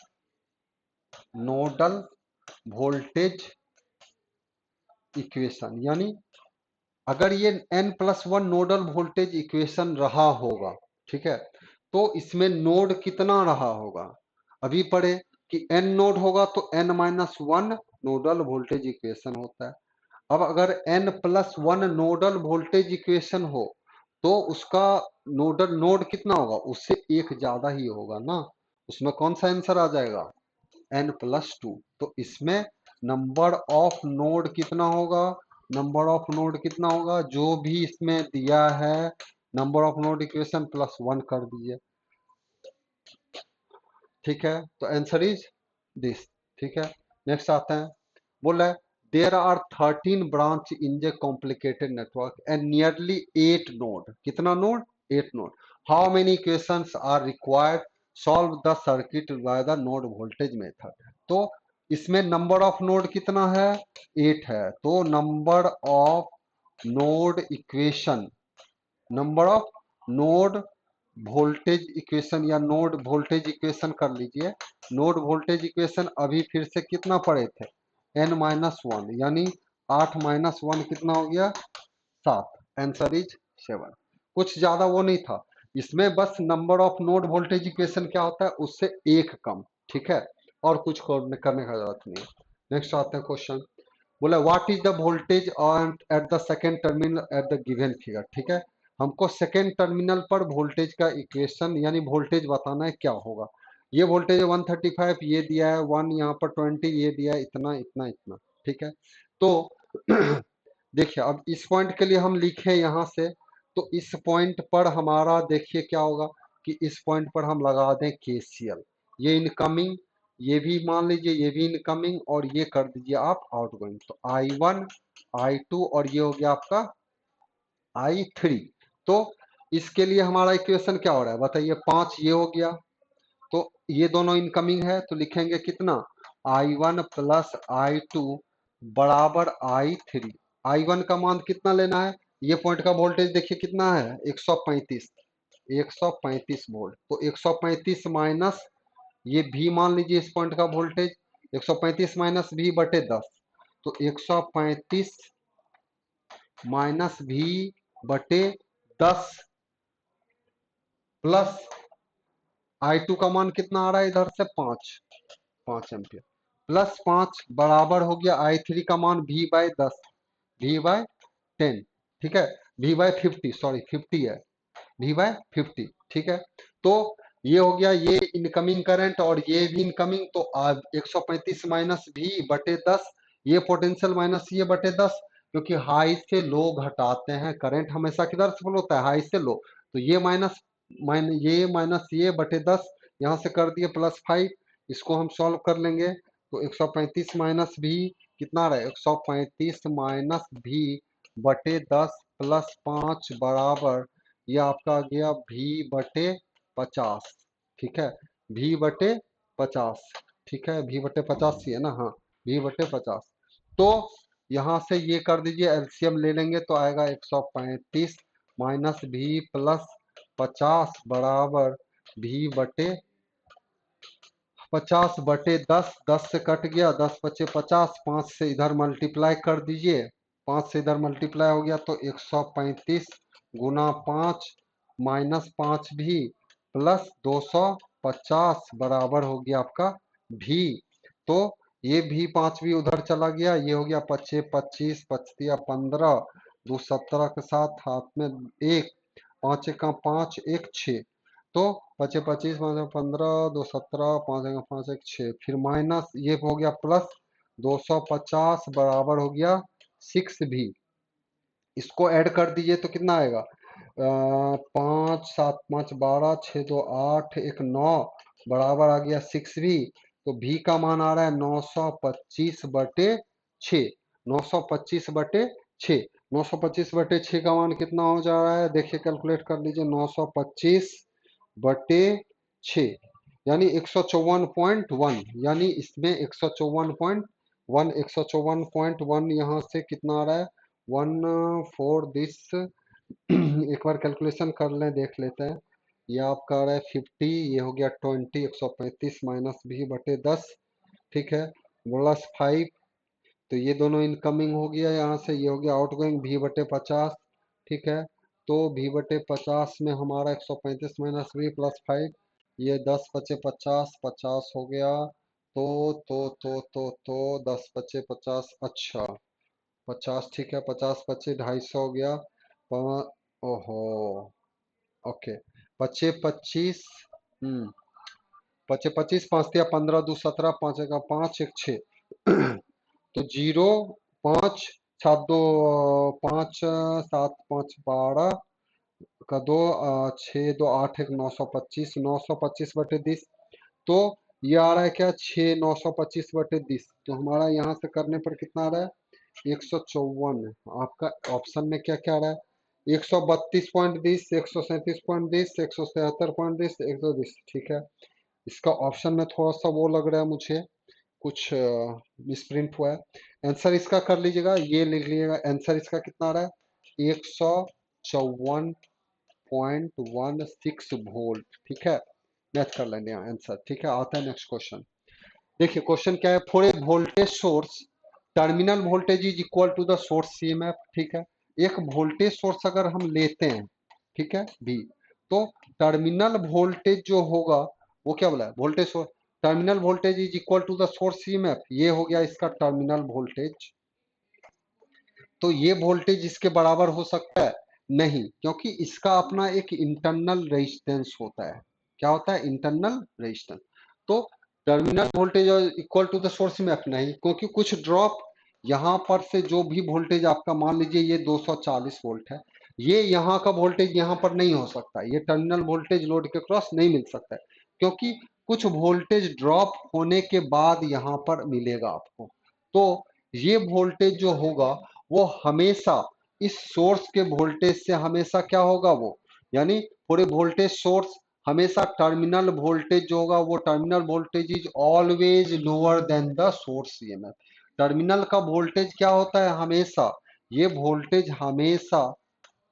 नोडल वोल्टेज इक्वेशन। यानी अगर ये n+1 नोडल वोल्टेज इक्वेशन रहा होगा, ठीक है, तो इसमें नोड कितना रहा होगा, अभी पढ़े कि n नोड होगा तो n-1 नोडल वोल्टेज इक्वेशन होता है। अब अगर n+1 नोडल वोल्टेज इक्वेशन हो तो उसका नोडल नोड कितना होगा, उससे एक ज्यादा ही होगा ना, उसमें कौन सा आंसर आ जाएगा, n+2। तो इसमें नंबर ऑफ नोड कितना होगा, नंबर ऑफ नोड कितना होगा, जो भी इसमें दिया है नंबर ऑफ नोड इक्वेशन +1 कर दीजिए। ठीक है, तो आंसर इज दिस। ठीक है, नेक्स्ट आता है, बोल रहा है there are 13 branch in the complicated network and nearly 8 node, कितना node, 8 node, how many equations are required, solve the circuit by the node voltage method. तो इसमें नंबर ऑफ नोड कितना है, 8 है। तो number of node equation, number of node voltage equation या node voltage equation कर लीजिए। नोड वोल्टेज इक्वेशन अभी फिर से कितना पढ़े थे, n-1, यानी 8 - 1 कितना हो गया, 7। Answer is 7। कुछ ज्यादा वो नहीं था इसमें, बस number of node voltage equation क्या होता है, उससे एक कम। ठीक है, और कुछ करने का जरूरत नहीं। नेक्स्ट आते हैं क्वेश्चन, बोला what is the voltage at the second terminal at the given figure. ठीक है, हमको सेकेंड टर्मिनल पर वोल्टेज का इक्वेशन यानी वोल्टेज बताना है क्या होगा। ये वोल्टेज 135 ये दिया है, 1 यहाँ पर 20 ये दिया है, इतना इतना इतना। ठीक है, तो देखिए अब इस पॉइंट के लिए हम लिखे यहाँ से, तो इस पॉइंट पर हमारा देखिए क्या होगा कि इस पॉइंट पर हम लगा दें केसीएल, ये इनकमिंग, ये भी मान लीजिए ये भी इनकमिंग, और ये कर दीजिए आप आउटगोइंग। तो I1 I2 और ये हो गया आपका I3। तो इसके लिए हमारा इक्वेशन क्या हो रहा है बताइए, 5 ये हो गया, तो ये दोनों इनकमिंग है तो लिखेंगे कितना, I1 प्लस I2 बराबर I3। I1 का मान कितना लेना है, ये पॉइंट का वोल्टेज देखिए कितना है 135, 135 वोल्ट। तो 135 माइनस ये भी मान लीजिए इस पॉइंट का वोल्टेज, 135 माइनस भी बटे 10, तो 135 माइनस भी बटे 10 प्लस I2 का मान कितना आ रहा है इधर से 5 एम्पियर, प्लस 5 बराबर हो गया I3 का मान V बाय 10, V बाय 10, ठीक है, V बाय 50, सॉरी 50 है, V बाय 50, ठीक है। तो ये हो गया ये इनकमिंग करंट और ये भी इनकमिंग, तो 135 माइनस भी बटे 10, ये पोटेंशियल माइनस ये बटे 10, क्योंकि हाई से लो घटाते हैं, करंट हमेशा किधर से फ्लो होता है, हाई से लो, तो ये माइनस ये माइनस ये बटे 10, यहाँ से कर दिए प्लस 5, इसको हम सॉल्व कर लेंगे, तो 135 माइनस भी कितना रहा है, 135 माइनस भी बटे 10 प्लस 5 बराबर, ये आपका आ गया भी बटे 50, ठीक है, भी बटे 50, ठीक है, भी बटे 50 ही है ना, हाँ, भी बटे 50। तो यहाँ से ये कर दीजिए, एलसीएम ले लेंगे तो आएगा 135 माइनस भी प्लस 50 बराबर भी बटे 50 बटे 10, 10 से कट गया, 10 बचे 50, 5 से इधर मल्टीप्लाई कर दीजिए, 5 से इधर मल्टीप्लाई हो गया तो 135 गुना 5 माइनस 5 भी प्लस 250 बराबर हो गया आपका भी। तो ये भी 5 भी उधर चला गया, ये हो गया 25 25 पचतिया 15, 2 17 के साथ हाथ में 1, 5 का 5 1 6, तो 25 25 5 15 2 17 5 5 1 6, फिर माइनस ये हो गया प्लस 250 बराबर हो गया 6 भी, इसको ऐड कर दीजिए तो कितना आएगा, 5 7 5 12 6 2 8 1 9 बराबर आ गया 6 भी। तो भी का मान आ रहा है 925 बटे 6, 925 बटे 6, 925 बटे 6 का मान कितना हो जा रहा है, देखिए कैलकुलेट कर लीजिए, 925 बटे 6 यानी 154.1, यानी इसमें 154.1, 154.1 यहाँ से कितना आ रहा है 1 4 दिस एक बार कैलकुलेशन कर लें, देख लेते हैं, ये आपका आ रहा है 50, ये हो गया 20, 135 माइनस भी बटे 10, ठीक है, प्लस 5, तो ये दोनों इनकमिंग हो गया, यहाँ से ये हो गया आउटगोइंग भी बटे 50, ठीक है, तो भी बटे 50 में हमारा 135 माइनस भी प्लस 5, ये 10 बचे 50, 50 हो गया, तो 10 बचे 50, अच्छा 50, ठीक है, 50 बचे 250 हो गया, ओहो, ओके, बचे 25, हम्म, बचे 25, 5 दिया 15 2 17 5 का 5 1 6 तो 0 5 7 2 5 7 5 12 का 2 6 2 8 1 925, 925 बटे 10, तो ये आ रहा है क्या 6 925 बटे 10, तो हमारा यहाँ से करने पर कितना आ रहा है 154, आपका ऑप्शन में क्या क्या आ रहा है 132.20, 137.20, 173.20, 120, ठीक है, इसका ऑप्शन में थोड़ा सा वो लग रहा है मुझे, कुछ मिसप्रिंट हुआ है, आंसर इसका कर लीजिएगा, ये लिख लीजिएगा, आंसर इसका कितना आ रहा है 154.16 वोल्ट, ठीक है, मैच कर लेंगे आंसर, ठीक है। आता है नेक्स्ट क्वेश्चन, देखिए क्वेश्चन क्या है, for a voltage source terminal voltage is equal to the source EMF, ठीक है, एक वोल्टेज सोर्स अगर हम लेते हैं, ठीक है भी, तो टर्मिनल वोल्टेज जो होगा वो क्या बोला है, voltage source terminal voltage is equal to the source EMF, ये हो गया इसका टर्मिनल वोल्टेज, तो ये वोल्टेज इसके बराबर हो सकता है नहीं, क्योंकि इसका अपना एक इंटरनल रेजिस्टेंस होता है, क्या होता है इंटरनल रेजिस्टेंस, तो terminal voltage equal to the source में नहीं, क्योंकि कुछ ड्रॉप यहाँ पर से जो भी वोल्टेज आपका मान लीजिए ये 240 वोल्ट है, ये यहाँ का वोल्टेज यहाँ पर नहीं हो सकता, ये टर्मिनल वोल्टेज लोड के क्रॉस नहीं मिल सकता है, क्योंकि कुछ वोल्टेज ड्रॉप होने के बाद यहाँ पर मिलेगा आपको, तो ये वोल्टेज जो होगा वो हमेशा इस सोर्स के वोल्टेज से हमेशा क्या होगा वो, यानी पूरे वोल्टेज सोर्स हमेशा टर्मिनल वोल्टेज जो होगा वो terminal voltage is always lower than the source EMF. Terminal का वोल्टेज क्या होता है हमेशा, ये वोल्टेज हमेशा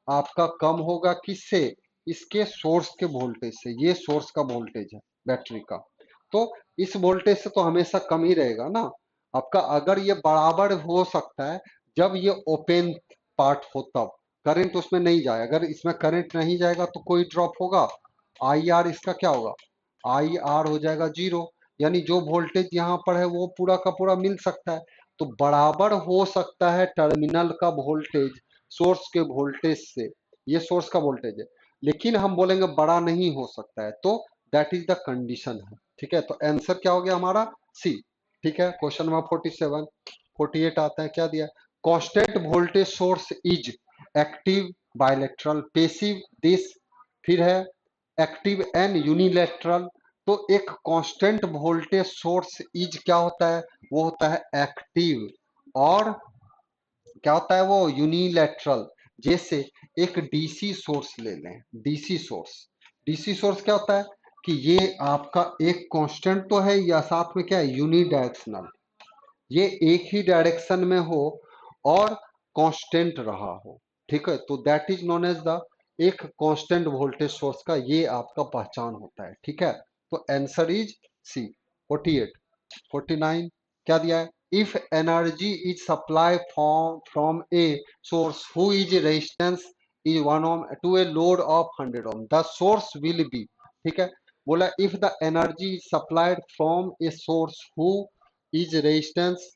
आपका कम होगा किससे, इसके सोर्स के वोल्टेज से। ये सोर्स का वोल्टेज है बैटरी का, तो इस वोल्टेज से तो हमेशा कम ही रहेगा ना आपका। अगर ये बराबर हो सकता है जब ये ओपन पार्ट हो तब करंट उसमें नहीं जाए, अगर इसमें करंट नहीं जाएगा तो कोई ड्रॉप होगा, आई आर इसका क्या होगा, आई आर हो जाएगा जीरो, यानी जो वोल्टेज यहाँ पर है वो पूरा का पूरा मिल सकता है। तो बराबर हो सकता है टर्मिनल का वोल्टेज सोर्स के वोल्टेज से, ये सोर्स का वोल्टेज है, लेकिन हम बोलेंगे बड़ा नहीं हो सकता है, तो दैट इज द कंडीशन है। ठीक है, तो आंसर क्या हो गया हमारा सी। ठीक है, क्वेश्चन नंबर 47 48 आता है, क्या दिया, constant voltage source is active bilateral passive this, फिर है एक्टिव एंड यूनिलैटरल। तो एक कांस्टेंट वोल्टेज सोर्स इज क्या होता है, वो होता है एक्टिव, और क्या होता है वो यूनिलैटरल। जैसे एक डीसी सोर्स ले लें, डीसी सोर्स, डीसी सोर्स क्या होता है कि ये आपका एक कांस्टेंट तो है या साथ में क्या है यूनिडायरेक्शनल, ये एक ही डायरेक्शन में हो और कांस्टेंट रहा हो। ठीक है, तो that is known as the एक कांस्टेंट वोल्टेज सोर्स का ये आपका पहचान होता है। ठीक है, तो आंसर इज सी। 48 49 क्या दिया है, if energy is supply from a source who is resistance is 1 ohm to a load of 100 ohm the source will be. ठीक है, बोला if the energy is supplied from a source who is resistance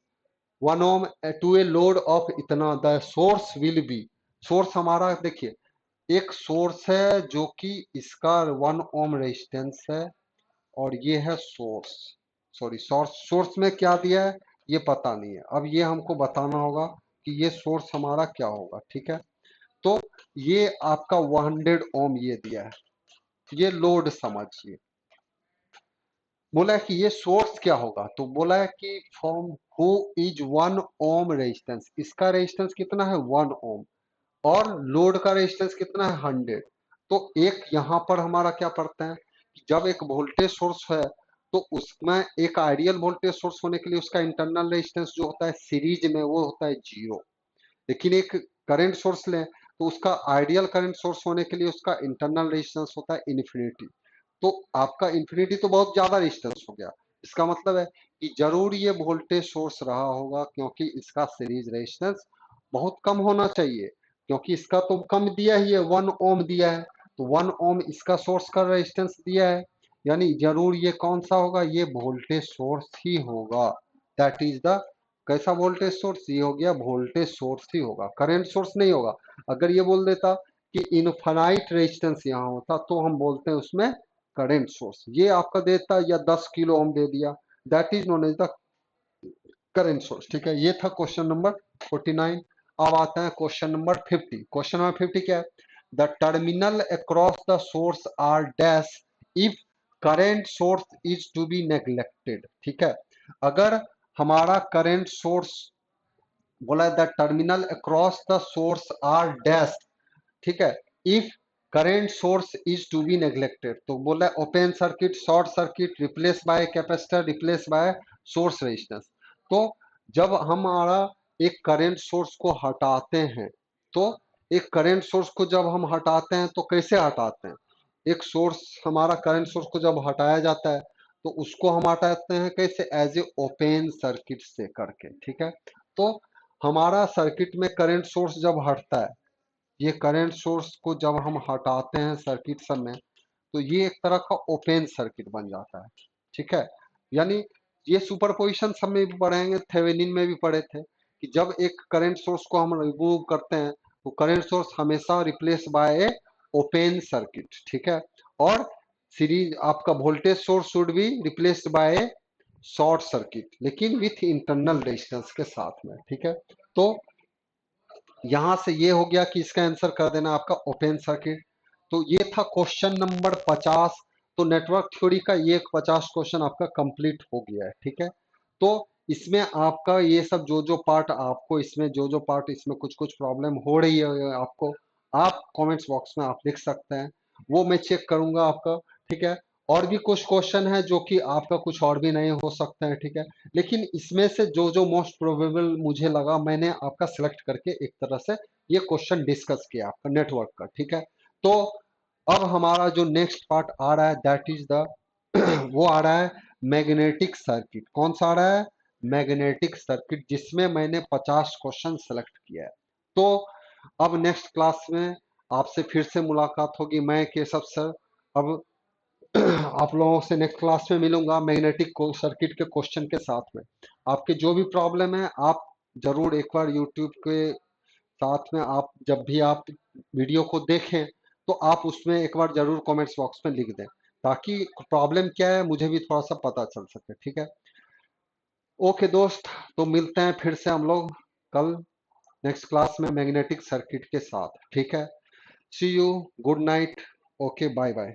1 ohm to a load of इतना the source will be. Source हमारा देखिए एक source है जो कि इसका 1 ओम रेजिस्टेंस है, और ये है सोर्स, सॉरी सोर्स, सोर्स में क्या दिया है ये पता नहीं है, अब ये हमको बताना होगा कि ये सोर्स हमारा क्या होगा। ठीक है, तो ये आपका 100 ओम ये दिया है, ये लोड समझिए। बोला है कि ये सोर्स क्या होगा, तो बोला है कि from who is 1 ohm resistance, इसका रेजिस्टेंस कितना है 1 ओम, और लोड का रेजिस्टेंस कितना है 100। तो एक यहाँ पर हमारा क्या पड़ता है कि जब एक वोल्टेज सोर्स है तो उसमें एक आइडियल वोल्टेज सोर्स होने के लिए उसका इंटरनल रेजिस्टेंस जो होता है सीरीज में वो होता है जीरो, लेकिन एक करंट सोर्स लें तो उसका आइडियल करंट सोर्स होने के लिए उसका इंटरनल रेजिस्टेंस होता है इन्फिनिटी। तो आपका इन्फिनिटी तो बहुत ज्यादा रेजिस्टेंस हो गया, इसका मतलब है कि जरूर ये वोल्टेज सोर्स रहा होगा, क्योंकि इसका सीरीज रेजिस्टेंस बहुत कम होना चाहिए, क्योंकि इसका तो कम दिया ही है 1 ओम दिया है, तो 1 ओम इसका सोर्स का रेजिस्टेंस दिया है, यानी जरूर ये कौन सा होगा, ये वोल्टेज सोर्स ही होगा। दैट इज द कैसा वोल्टेज सोर्स, ये हो गया वोल्टेज सोर्स ही होगा, करंट सोर्स नहीं होगा। अगर ये बोल देता कि इनफाइनाइट रेजिस्टेंस यहाँ होता तो हम बोलते हैं उसमें करंट सोर्स, ये आपका देता या 10 किलो ओम दे दिया, that is known as the current source. ठीक है, ये था क्वेश्चन नंबर 49। अब आता है क्वेश्चन नंबर 50। क्वेश्चन नंबर 50 क्या है, the terminal across the source are dash if current source is to be neglected. ठीक है, अगर हमारा करंट सोर्स बोला the terminal across the source are dash, ठीक है, if current source is to be neglected, तो बोला open circuit, short circuit, replace by capacitor, replace by source resistance. तो जब हमारा एक करंट सोर्स को हटाते हैं, तो एक करंट सोर्स को जब हम हटाते हैं तो कैसे हटाते हैं, एक सोर्स हमारा करंट सोर्स को जब हटाया जाता है तो उसको हम हटाते हैं कैसे, एज ए ओपन सर्किट से करके। ठीक है, तो हमारा सर्किट में करंट सोर्स जब हटता है, ये करंट सोर्स को जब हम हटाते हैं सर्किट सब में, तो ये एक तरह का ओपन सर्किट बन जाता है। ठीक है, यानी ये सुपरपोजिशन सब में भी पढ़ेंगे, थेवेनिन में भी पढ़े थे कि जब एक करंट सोर्स को हम रिमूव करते हैं तो करंट सोर्स हमेशा replace by A open circuit. ठीक है, और सीरीज आपका voltage source should be replaced by A short circuit, लेकिन विथ इंटरनल रेजिस्टेंस के साथ में। ठीक है, तो यहां से ये हो गया कि इसका आंसर कर देना आपका ओपन सर्किट। तो ये था क्वेश्चन नंबर 50। तो नेटवर्क थ्योरी का ये 50 क्वेश्चन आपका कंप्लीट हो गया है। ठीक है, तो इसमें आपका ये सब जो जो पार्ट आपको इसमें जो जो पार्ट इसमें कुछ कुछ प्रॉब्लम हो रही है आपको, आप कमेंट्स बॉक्स में आप लिख सकते हैं, वो मैं चेक करूंगा आपका। ठीक है। और भी कुछ क्वेश्चन है जो कि आपका कुछ और भी नहीं हो सकता है। ठीक है। लेकिन इसमें से जो जो मोस्ट प्रोबेबल मुझे लगा, मैंने आपका सिलेक्ट करके एक तरह से ये क्वेश्चन डिस्कस किया आपका नेटवर्क का। ठीक है। तो अब हमारा जो नेक्स्ट पार्ट आ रहा है दैट इज द वो आ रहा है मैग्नेटिक सर्किट। कौन सा आ रहा है? मैग्नेटिक सर्किट, जिसमें मैंने 50 क्वेश्चन सेलेक्ट किया है। तो अब नेक्स्ट क्लास में आपसे फिर से मुलाकात होगी। मैं केशव सर अब आप लोगों से नेक्स्ट क्लास में मिलूंगा मैग्नेटिक सर्किट के क्वेश्चन के साथ में। आपके जो भी प्रॉब्लम है आप जरूर एक बार यूट्यूब के साथ में आप जब भी आप वीडियो को देखें तो आप उसमें एक बार जरूर कमेंट्स बॉक्स में लिख दें, ताकि प्रॉब्लम क्या है मुझे भी थोड़ा सा पता चल सके। ठीक है। ओके दोस्त, तो मिलते हैं फिर से हम लोग कल नेक्स्ट क्लास में मैग्नेटिक सर्किट के साथ। ठीक है। See you, good night, okay bye bye.